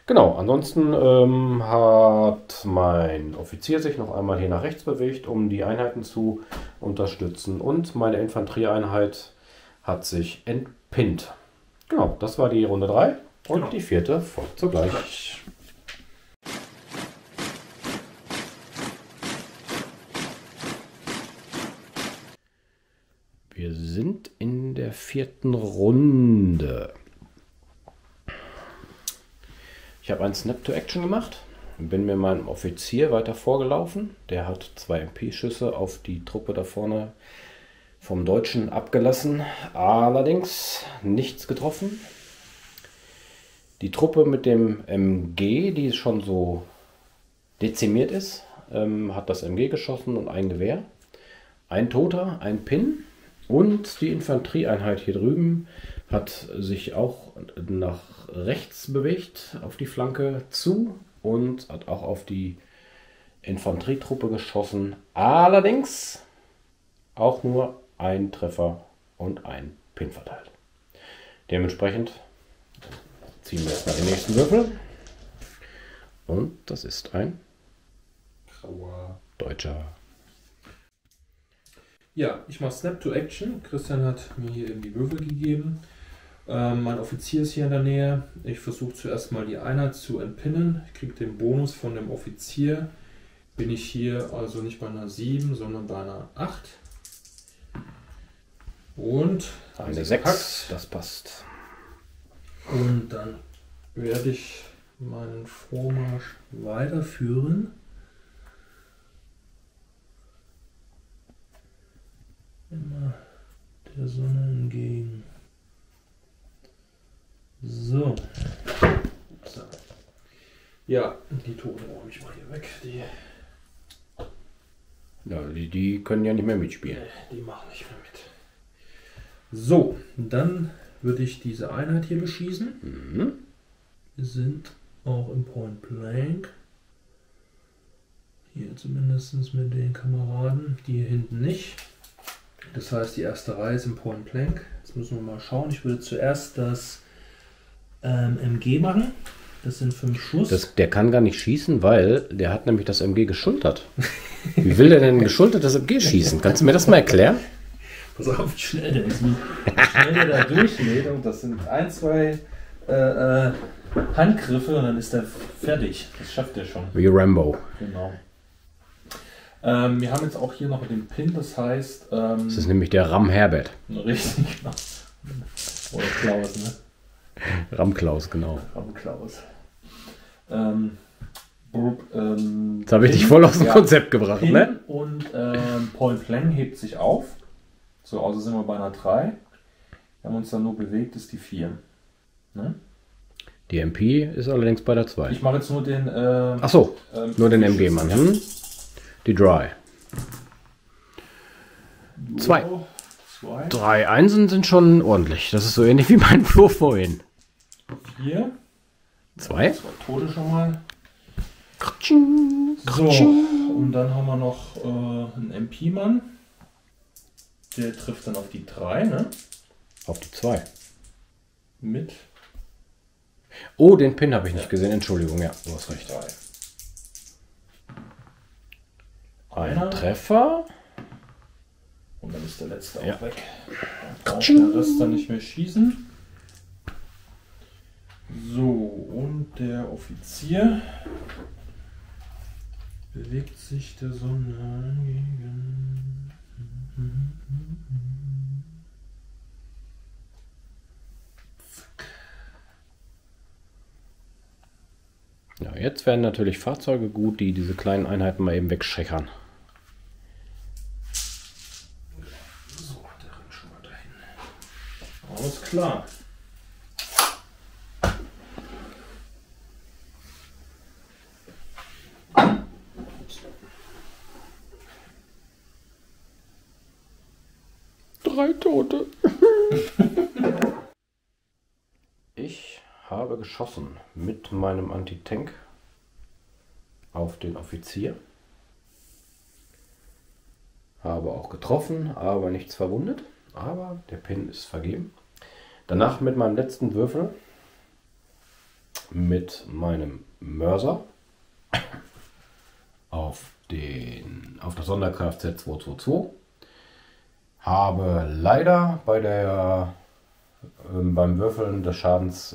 Genau, ansonsten hat mein Offizier sich noch einmal hier nach rechts bewegt, um die Einheiten zu unterstützen. Und meine Infanterieeinheit hat sich entpinnt. Genau, das war die Runde 3 und Genau. die 4. folgt sogleich. Wir sind in der 4. Runde. Ich habe einen Snap to Action gemacht, bin mit meinem Offizier weiter vorgelaufen. Der hat 2 MP-Schüsse auf die Truppe da vorne vom Deutschen abgelassen, allerdings nichts getroffen. Die Truppe mit dem MG, die schon so dezimiert ist, hat das MG geschossen und ein Gewehr. Ein Toter, ein Pin und die Infanterieeinheit hier drüben hat sich auch nach rechts bewegt, auf die Flanke zu und hat auch auf die Infanterietruppe geschossen. Allerdings auch nur ein Treffer und ein Pin verteilt. Dementsprechend ziehen wir jetzt mal den nächsten Würfel. Und das ist ein Grauer. Deutscher. Ja, ich mache Snap to Action. Christian hat mir hier eben die Würfel gegeben. Mein Offizier ist hier in der Nähe. Ich versuche zuerst mal die Einheit zu entpinnen. Ich kriege den Bonus von dem Offizier. Bin ich hier also nicht bei einer 7, sondern bei einer 8. Und Eine 6, das passt. Und dann werde ich meinen Vormarsch weiterführen. Immer der Sonne entgegen. So. Ja, die Toten räume ich mal hier weg. Ja, die können ja nicht mehr mitspielen. Die machen nicht mehr mit. So, dann würde ich diese Einheit hier beschießen. Mhm. Wir sind auch im Point Blank. Hier zumindest mit den Kameraden, die hier hinten nicht. Das heißt, die erste Reihe ist im Point Blank. Jetzt müssen wir mal schauen. Ich würde zuerst das MG machen. Das sind 5 Schuss. Der kann gar nicht schießen, weil der hat nämlich das MG geschultert. Wie will der denn geschultertes MG schießen? Kannst du mir das mal erklären? Pass auf, wie schnell der ist. Wie schnell der da durchlädt. Und das sind 1, 2 Handgriffe und dann ist der fertig. Das schafft er schon. Wie Rambo. Genau. Wir haben jetzt auch hier noch den Pin, das heißt... Das ist nämlich der Ram Herbert. richtig, genau. Oder Klaus, ne? Ramklaus, genau. Ramklaus. Jetzt habe ich dich voll aus dem Konzept gebracht, Pin ne? Und Point Blank hebt sich auf. So, also sind wir bei einer 3. Wir haben uns dann nur bewegt, ist die 4. Ne? Die MP ist allerdings bei der 2. Ich mache jetzt nur den... Achso, nur den MG-Mann. Ja. Die Dry. 2. 3 Einsen sind schon ordentlich. Das ist so ähnlich wie mein Wurf vorhin. 4. 2. 2 Tote schon mal. Kratsching, So, kratsching. und dann haben wir noch einen MP-Mann. Der trifft dann auf die 3, ne? Auf die 2. Mit Oh, den Pin habe ich nicht gesehen. Entschuldigung, ja, du hast recht. 3. Ein Treffer. Und dann ist der letzte Ja. auch weg. Dann braucht der Rest dann nicht mehr schießen. So, und der Offizier bewegt sich der Sonne entgegen. Ja, jetzt werden natürlich Fahrzeuge gut, die diese kleinen Einheiten mal eben wegschreckern. So, der rennt schon mal dahin. Alles klar. Drei Tote. Ich habe geschossen mit meinem Anti-Tank auf den Offizier. Habe auch getroffen, aber nichts verwundet. Aber der Pin ist vergeben. Danach mit meinem letzten Würfel mit meinem Mörser auf das Sonderkfz 222. Habe leider beim Würfeln des Schadens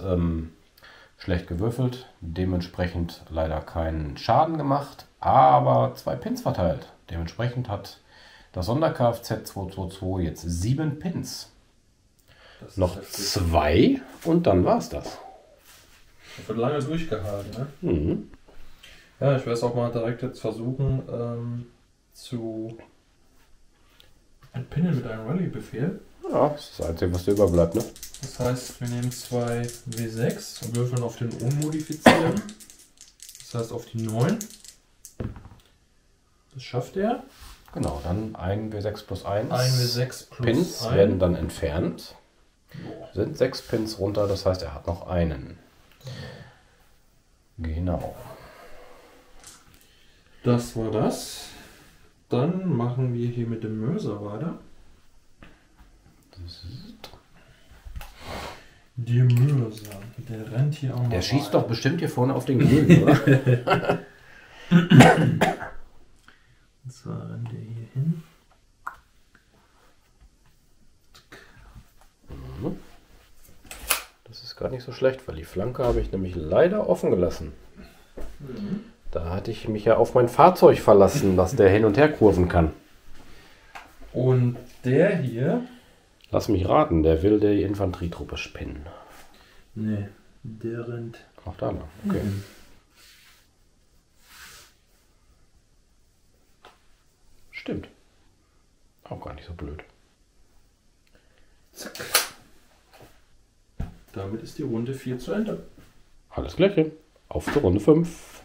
schlecht gewürfelt, dementsprechend leider keinen Schaden gemacht, aber 2 Pins verteilt. Dementsprechend hat das Sonder-Kfz 222 jetzt 7 Pins. Noch 2 und dann war es das. Das wird lange durchgehalten, ne? Mhm. Ja, ich werde es auch mal direkt jetzt versuchen zu entpinnen mit einem Rallye-Befehl. Ja, das ist das Einzige, was dir überbleibt, ne? Das heißt, wir nehmen 2 W6 und würfeln auf den Unmodifizieren. Das heißt auf die 9. Das schafft er. Genau, dann ein W6 plus 1. Ein W6 plus Pins 1. werden dann entfernt. Boah. Sind 6 Pins runter, das heißt, er hat noch einen. Genau. Das war das. Dann machen wir hier mit dem Mörser weiter. Der Mörser, der rennt hier auch mal. Der schießt doch bestimmt hier vorne auf den Grünen, oder? Und zwar rennt der hier hin. Das ist gar nicht so schlecht, weil die Flanke habe ich nämlich leider offen gelassen. Da hatte ich mich ja auf mein Fahrzeug verlassen, dass der hin und her kurven kann. Und der hier. Lass mich raten, der will die Infanterietruppe spinnen. Nee, der rennt. Auch da lang. Okay. Stimmt. Auch gar nicht so blöd. Zack. Damit ist die Runde 4 zu Ende. Alles Gleiche. Auf zur Runde 5.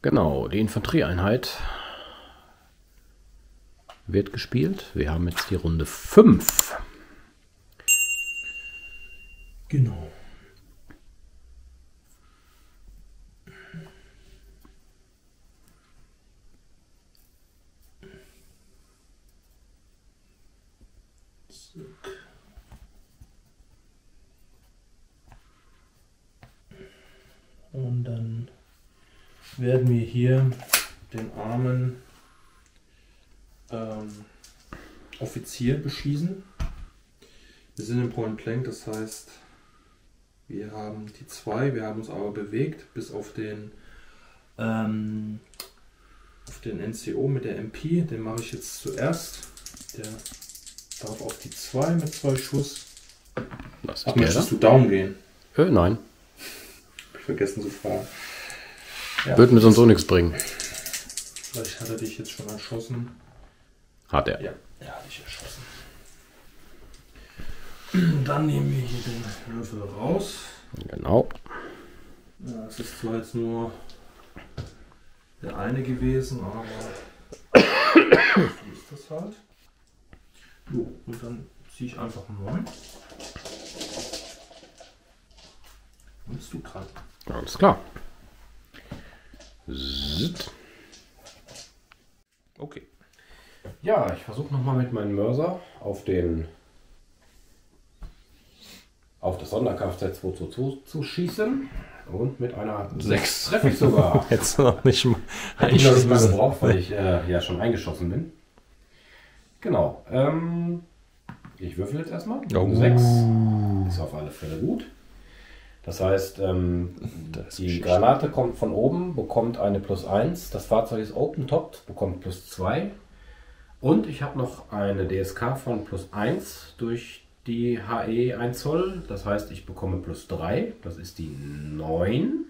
Genau, die Infanterieeinheit wird gespielt. Wir haben jetzt die Runde 5. Genau. Und dann werden wir hier den armen Offizier beschießen. Wir sind im Point Blank, das heißt, Wir haben die 2, wir haben uns aber bewegt bis auf den NCO mit der MP. Den mache ich jetzt zuerst. Der darf auf die 2 mit 2 Schuss. Was Ach, möchtest du Down gehen? Nein. Hab ich vergessen zu fragen. Ja, Wird mir sonst auch nichts bringen. vielleicht hat er dich jetzt schon erschossen. Hat er. Ja, er hat dich erschossen. Dann nehmen wir hier den Würfel raus. Genau. Ja, es ist zwar jetzt nur der eine gewesen, aber so ist das halt. Jo, und dann ziehe ich einfach einen neuen. Und bist du dran. Alles klar. Zzt. Okay. Ja, ich versuche nochmal mit meinem Mörser auf das Sonder-Kfz-222 zu schießen. Und mit einer 6 treffe ich sogar. Jetzt noch nicht mal. Hätte ich noch nicht mal gebraucht, weil ich ja schon eingeschossen bin. Genau. Ich würfel jetzt erstmal. 6. Ist auf alle Fälle gut. Das heißt, die Granate kommt von oben, bekommt eine +1. Das Fahrzeug ist open-topped, bekommt +2. Und ich habe noch eine DSK von +1 durch die HE 1 Zoll. Das heißt, ich bekomme +3. Das ist die 9.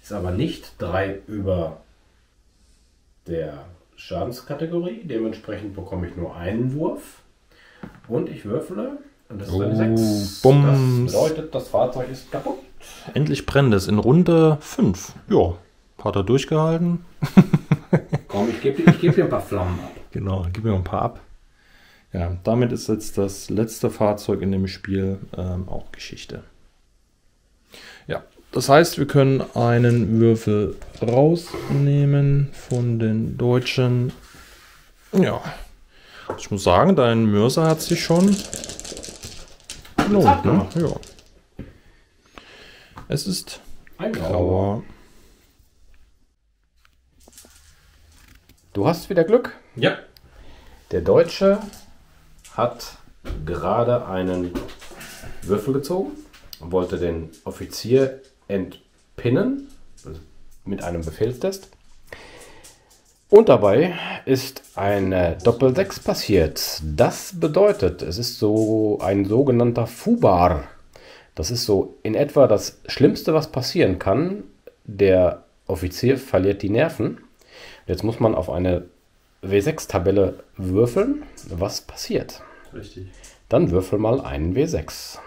Ist aber nicht 3 über der Schadenskategorie. Dementsprechend bekomme ich nur einen Wurf. Und ich würfele. Und das ist eine 6. Bums. Das bedeutet, das Fahrzeug ist kaputt. Endlich brennt es in Runde 5. Ja, hat er durchgehalten. Komm, ich geb dir ein paar Flammen ab. Genau, gib mir ein paar ab. Ja, damit ist jetzt das letzte Fahrzeug in dem Spiel auch Geschichte. Ja, das heißt, wir können einen Würfel rausnehmen von den Deutschen. Ja, ich muss sagen, dein Mörser hat sich schon gelohnt, ne? Ja. Es ist Ein grauer. Du hast wieder Glück. Ja. Der Deutsche hat gerade einen Würfel gezogen und wollte den Offizier entpinnen, also mit einem Befehlstest. Und dabei ist eine Doppel-6 passiert. Das bedeutet, es ist so ein sogenannter Fubar. Das ist so in etwa das Schlimmste, was passieren kann. Der Offizier verliert die Nerven. Jetzt muss man auf eine W6-Tabelle würfeln, was passiert. Richtig. Dann würfel mal einen W6. 6.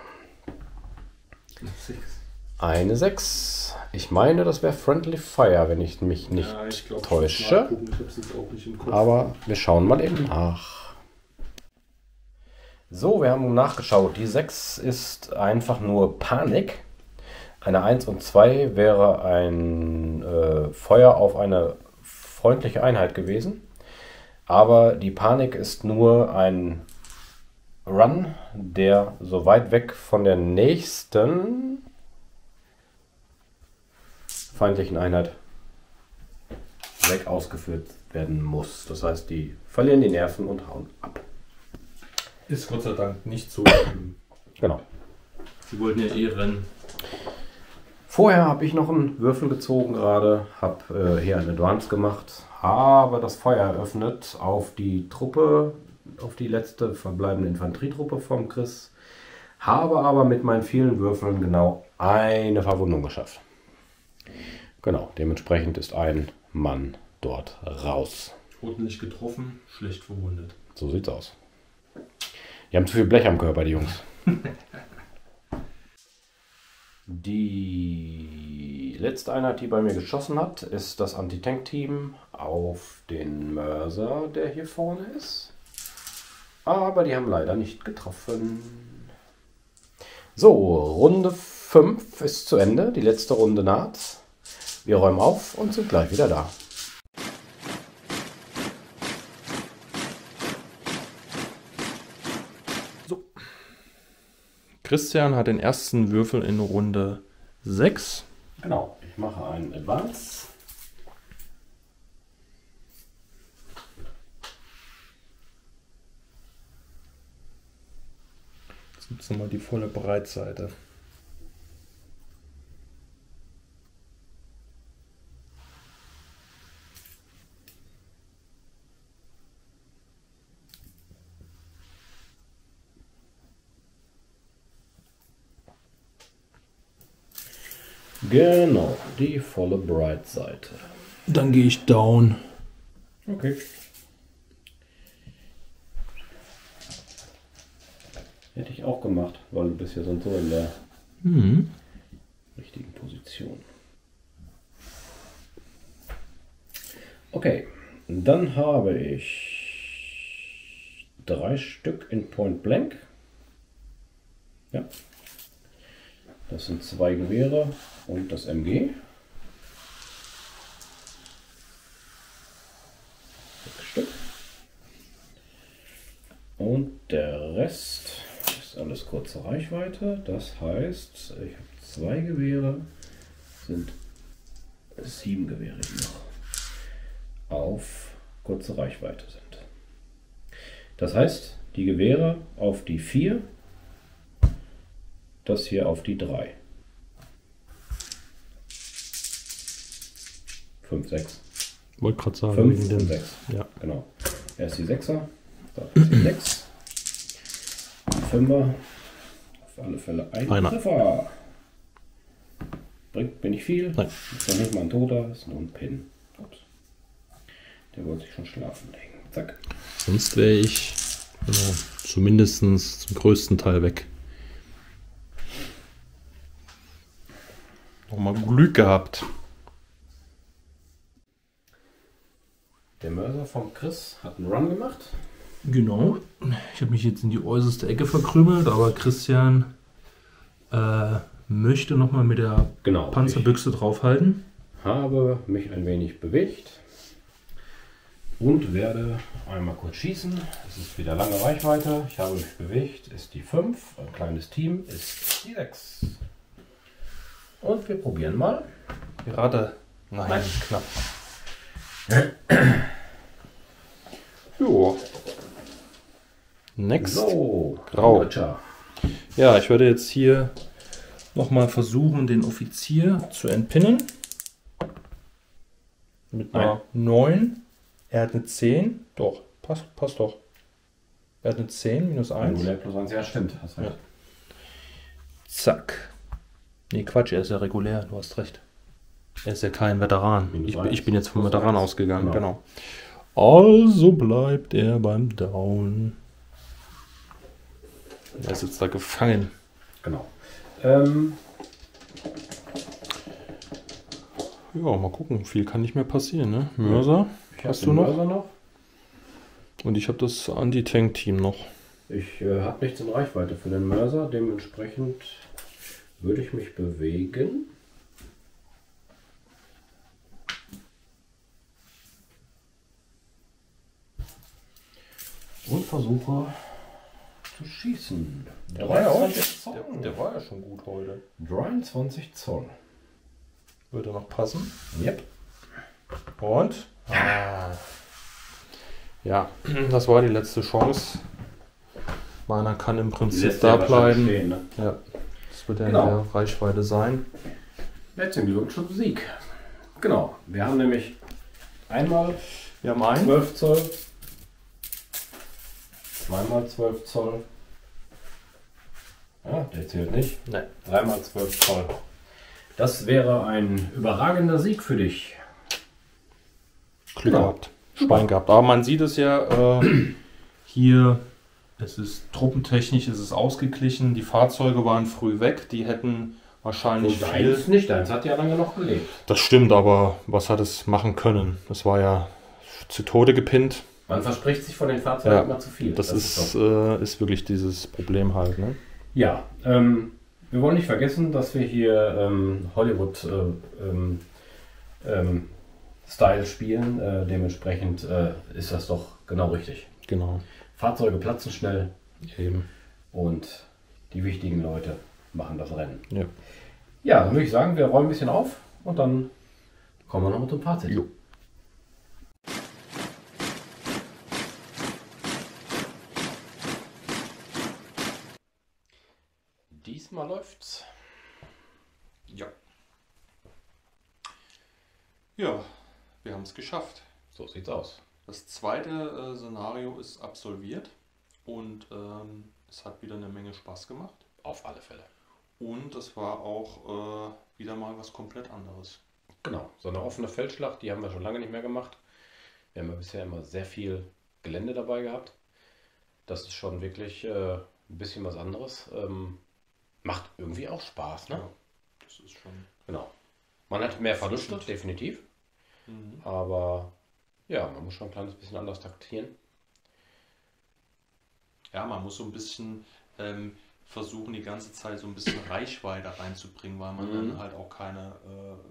Eine 6. Ich meine, das wäre Friendly Fire, wenn ich mich nicht täusche. Aber wir schauen mal eben nach. So, wir haben nachgeschaut. Die 6 ist einfach nur Panik. Eine 1 und 2 wäre ein Feuer auf eine freundliche Einheit gewesen. Aber die Panik ist nur ein Run, der so weit weg von der nächsten feindlichen Einheit weg ausgeführt werden muss. Das heißt, die verlieren die Nerven und hauen ab. Ist Gott sei Dank nicht so schlimm. Genau. Sie wollten ja eh rennen. Vorher habe ich noch einen Würfel gezogen gerade, habe hier eine Advance gemacht, habe das Feuer eröffnet auf die Truppe, auf die letzte verbleibende Infanterietruppe vom Chris, habe aber mit meinen vielen Würfeln genau eine Verwundung geschafft. Genau, dementsprechend ist ein Mann dort raus. Ordentlich getroffen, schlecht verwundet. So sieht's aus. Die haben zu viel Blech am Körper, die Jungs. Die letzte Einheit, die bei mir geschossen hat, ist das Anti-Tank-Team auf den Mörser, der hier vorne ist. Aber die haben leider nicht getroffen. So, Runde 5 ist zu Ende. Die letzte Runde naht. Wir räumen auf und sind gleich wieder da. So. Christian hat den ersten Würfel in Runde 6. Genau, ich mache einen Advance. Jetzt gibt es nochmal die volle Breitseite. Genau, die volle Bright-Seite. Dann gehe ich down. Okay. Hätte ich auch gemacht, weil du bist ja sonst so in der richtigen Position. Okay, dann habe ich 3 Stück in Point Blank. Ja. Das sind 2 Gewehre und das MG. 6 Stück. Und der Rest ist alles kurze Reichweite. Das heißt, ich habe 2 Gewehre, sind 7 Gewehre, die noch auf kurze Reichweite sind. Das heißt, die Gewehre auf die 4, das hier auf die 3. 5, 6. Wollte gerade sagen, 5 wegen und dem. 6. Ja. Genau. Erst die 6er, dafür ist die 6. Die 5er, auf alle Fälle ein Einer. Treffer. Bringt mir nicht viel. Nein. Ist noch nicht mal ein Toter, ist nur ein Pin. Ups. Der wollte sich schon schlafen legen. Zack. Sonst wäre ich zumindest zum größten Teil weg. Nochmal Glück gehabt. Der Mörser vom Chris hat einen Run gemacht. Genau. Ich habe mich jetzt in die äußerste Ecke verkrümelt, aber Christian möchte nochmal mit der Genau. Panzerbüchse draufhalten. Ich habe mich ein wenig bewegt und werde einmal kurz schießen. Es ist wieder lange Reichweite. Ich habe mich bewegt. Ist die 5. Ein kleines Team ist die 6. Und wir probieren mal. Gerade. Nein, knapp. Jo. Next. So, Grau. Lutscher. Ja, ich werde jetzt hier nochmal versuchen, den Offizier zu entpinnen. Mit einer 9. Er hat eine 10. Doch, passt doch. Er hat eine 10, minus 1. Regulär plus 1, ja stimmt. Hast recht. Ja. Zack. Nee, Quatsch, er ist ja regulär, du hast recht. Er ist ja kein Veteran. Minus Ich eins. bin jetzt vom Plus Veteran eins. ausgegangen, Genau. genau. Also bleibt er beim Down. Er ist jetzt da gefangen. Genau. Ja, mal gucken. Viel kann nicht mehr passieren, ne? Mörser Ich hast hab du den noch? Mörser noch. Und ich habe das Anti-Tank-Team noch. Ich habe nichts in Reichweite für den Mörser. Dementsprechend würde ich mich bewegen. Und versuche zu schießen. Der war ja auch. 23 Zoll. Der war ja schon gut heute. 23 Zoll. Würde noch passen. Yep. Und? Ja, das war die letzte Chance. Meiner kann im Prinzip Lässt da der wahrscheinlich bleiben. stehen, ne? Ja, das wird ja Genau. in der Reichweite sein. Herzlichen Glückwunsch zum Sieg. Genau. Wir haben nämlich einmal Wir haben einen. 12 Zoll, zweimal 12 Zoll. Ja, der zählt nicht. Nein. Dreimal 12 Zoll. Das wäre ein überragender Sieg für dich. Glück Genau. gehabt. Schwein gehabt. Aber man sieht es ja Hier, es ist truppentechnisch, es ist ausgeglichen. Die Fahrzeuge waren früh weg. Die hätten wahrscheinlich Und viel. deins nicht, deins hat ja lange noch gelebt. Das stimmt, aber was hat es machen können? Das war ja zu Tode gepinnt. Man verspricht sich von den Fahrzeugen Ja, immer zu viel. Das ist, so. ist wirklich dieses Problem halt. Ne? Ja, wir wollen nicht vergessen, dass wir hier Hollywood Style spielen. Dementsprechend ist das doch genau richtig. Genau. Fahrzeuge platzen schnell Eben. und die wichtigen Leute machen das Rennen. Ja. Ja, dann würde ich sagen, wir räumen ein bisschen auf und dann kommen wir noch mit dem Fazit. Jo. Diesmal läuft's. Ja. Ja, wir haben es geschafft. So sieht's aus. Das zweite Szenario ist absolviert und es hat wieder eine Menge Spaß gemacht. Auf alle Fälle. Und es war auch wieder mal was komplett anderes. Genau, so eine offene Feldschlacht, die haben wir schon lange nicht mehr gemacht. Wir haben ja bisher immer sehr viel Gelände dabei gehabt. Das ist schon wirklich ein bisschen was anderes. Macht irgendwie auch Spaß, ne? Ja, das ist schon. Genau. Man hat mehr Verluste, definitiv. Aber ja, man muss schon ein kleines bisschen anders taktieren. Ja, man muss so ein bisschen versuchen, die ganze Zeit so ein bisschen Reichweite reinzubringen, weil man dann halt auch keine,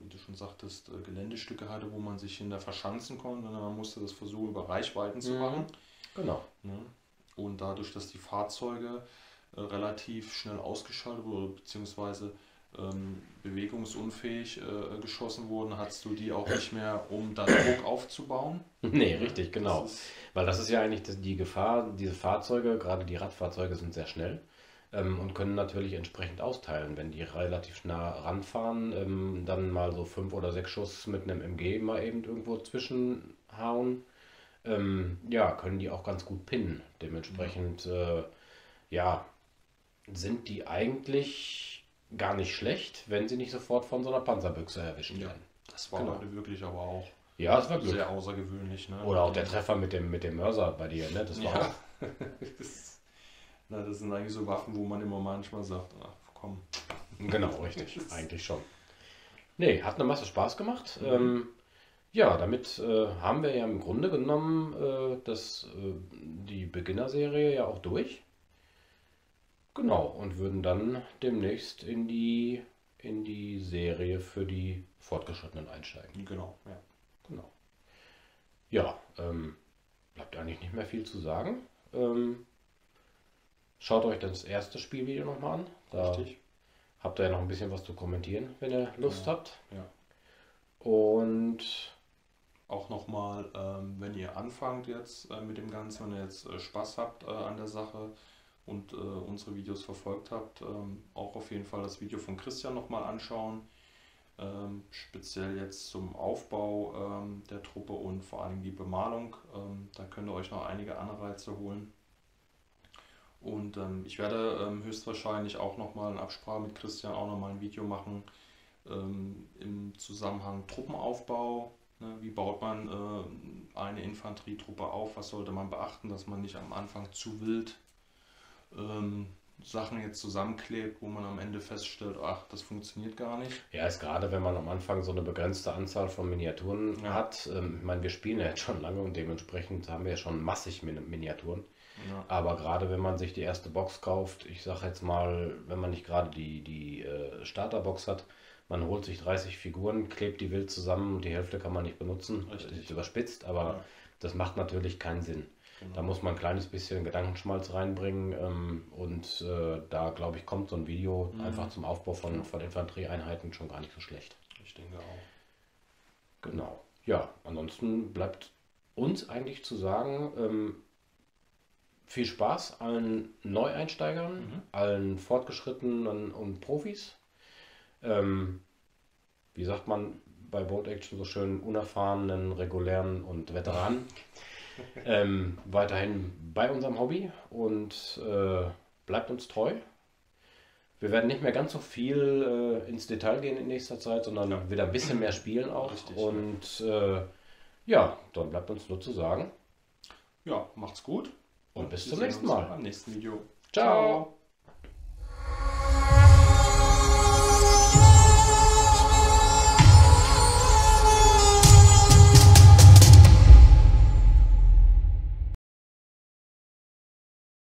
wie du schon sagtest, Geländestücke hatte, wo man sich hinter verschanzen konnte, sondern man musste das versuchen, über Reichweiten zu machen. Genau. Ne? Und dadurch, dass die Fahrzeuge relativ schnell ausgeschaltet wurden, beziehungsweise bewegungsunfähig geschossen wurden, hattest du die auch nicht mehr, um da Druck aufzubauen. Nee, richtig, genau. Das ist, Weil das ist ja eigentlich die Gefahr, diese Fahrzeuge, gerade die Radfahrzeuge sind sehr schnell und können natürlich entsprechend austeilen. Wenn die relativ nah ranfahren, dann mal so 5 oder 6 Schuss mit einem MG mal eben irgendwo zwischenhauen, ja, können die auch ganz gut pinnen. Dementsprechend, ja, sind die eigentlich gar nicht schlecht, wenn sie nicht sofort von so einer Panzerbüchse erwischt ja, werden. das war Genau. heute wirklich aber auch Ja, es war Glück. sehr außergewöhnlich. Ne? Oder auch der Treffer mit dem Mörser bei dir, ne? Das war Ja. auch. Das sind eigentlich so Waffen, wo man immer manchmal sagt, ach komm. Genau, richtig. Eigentlich schon. Nee, hat eine Masse Spaß gemacht. Ja, damit haben wir ja im Grunde genommen die Beginner-Serie ja auch durch. Genau, und würden dann demnächst in die Serie für die Fortgeschrittenen einsteigen. Genau, ja. Genau. Ja, bleibt eigentlich nicht mehr viel zu sagen. Schaut euch das erste Spielvideo nochmal an. Da Richtig. habt ihr ja noch ein bisschen was zu kommentieren, wenn ihr Lust habt. Ja. Und Auch nochmal, wenn ihr anfangt jetzt mit dem Ganzen, wenn ihr jetzt Spaß habt an der Sache und unsere Videos verfolgt habt, auch auf jeden Fall das Video von Christian nochmal anschauen. Speziell jetzt zum Aufbau der Truppe und vor allem die Bemalung. Da könnt ihr euch noch einige Anreize holen. Und ich werde höchstwahrscheinlich auch nochmal in Absprache mit Christian auch nochmal ein Video machen im Zusammenhang Truppenaufbau. Ne? Wie baut man eine Infanterietruppe auf? Was sollte man beachten, dass man nicht am Anfang zu wild Sachen jetzt zusammenklebt, wo man am Ende feststellt, ach, das funktioniert gar nicht. ja, ist gerade, wenn man am Anfang so eine begrenzte Anzahl von Miniaturen hat. Ich meine, wir spielen ja jetzt schon lange und dementsprechend haben wir ja schon massig Miniaturen. Ja. Aber gerade wenn man sich die erste Box kauft, ich sage jetzt mal, wenn man nicht gerade die Starterbox hat, man holt sich 30 Figuren, klebt die wild zusammen und die Hälfte kann man nicht benutzen. Richtig. Das ist überspitzt, aber Ja. das macht natürlich keinen Sinn. Genau. Da muss man ein kleines bisschen Gedankenschmalz reinbringen und da glaube ich kommt so ein Video einfach zum Aufbau von Infanterieeinheiten schon gar nicht so schlecht. Ich denke auch. Genau. Ja, ansonsten bleibt uns eigentlich zu sagen, viel Spaß allen Neueinsteigern, allen Fortgeschrittenen und Profis. Wie sagt man bei Boat Action so schön, unerfahrenen, regulären und Veteranen. Weiterhin bei unserem Hobby und bleibt uns treu. Wir werden nicht mehr ganz so viel ins Detail gehen in nächster Zeit, sondern wieder ein bisschen mehr spielen auch. Richtig, und ja, dann bleibt uns nur zu sagen. Ja, macht's gut. Und bis wir zum sehen nächsten uns Mal. beim nächsten Video. Ciao.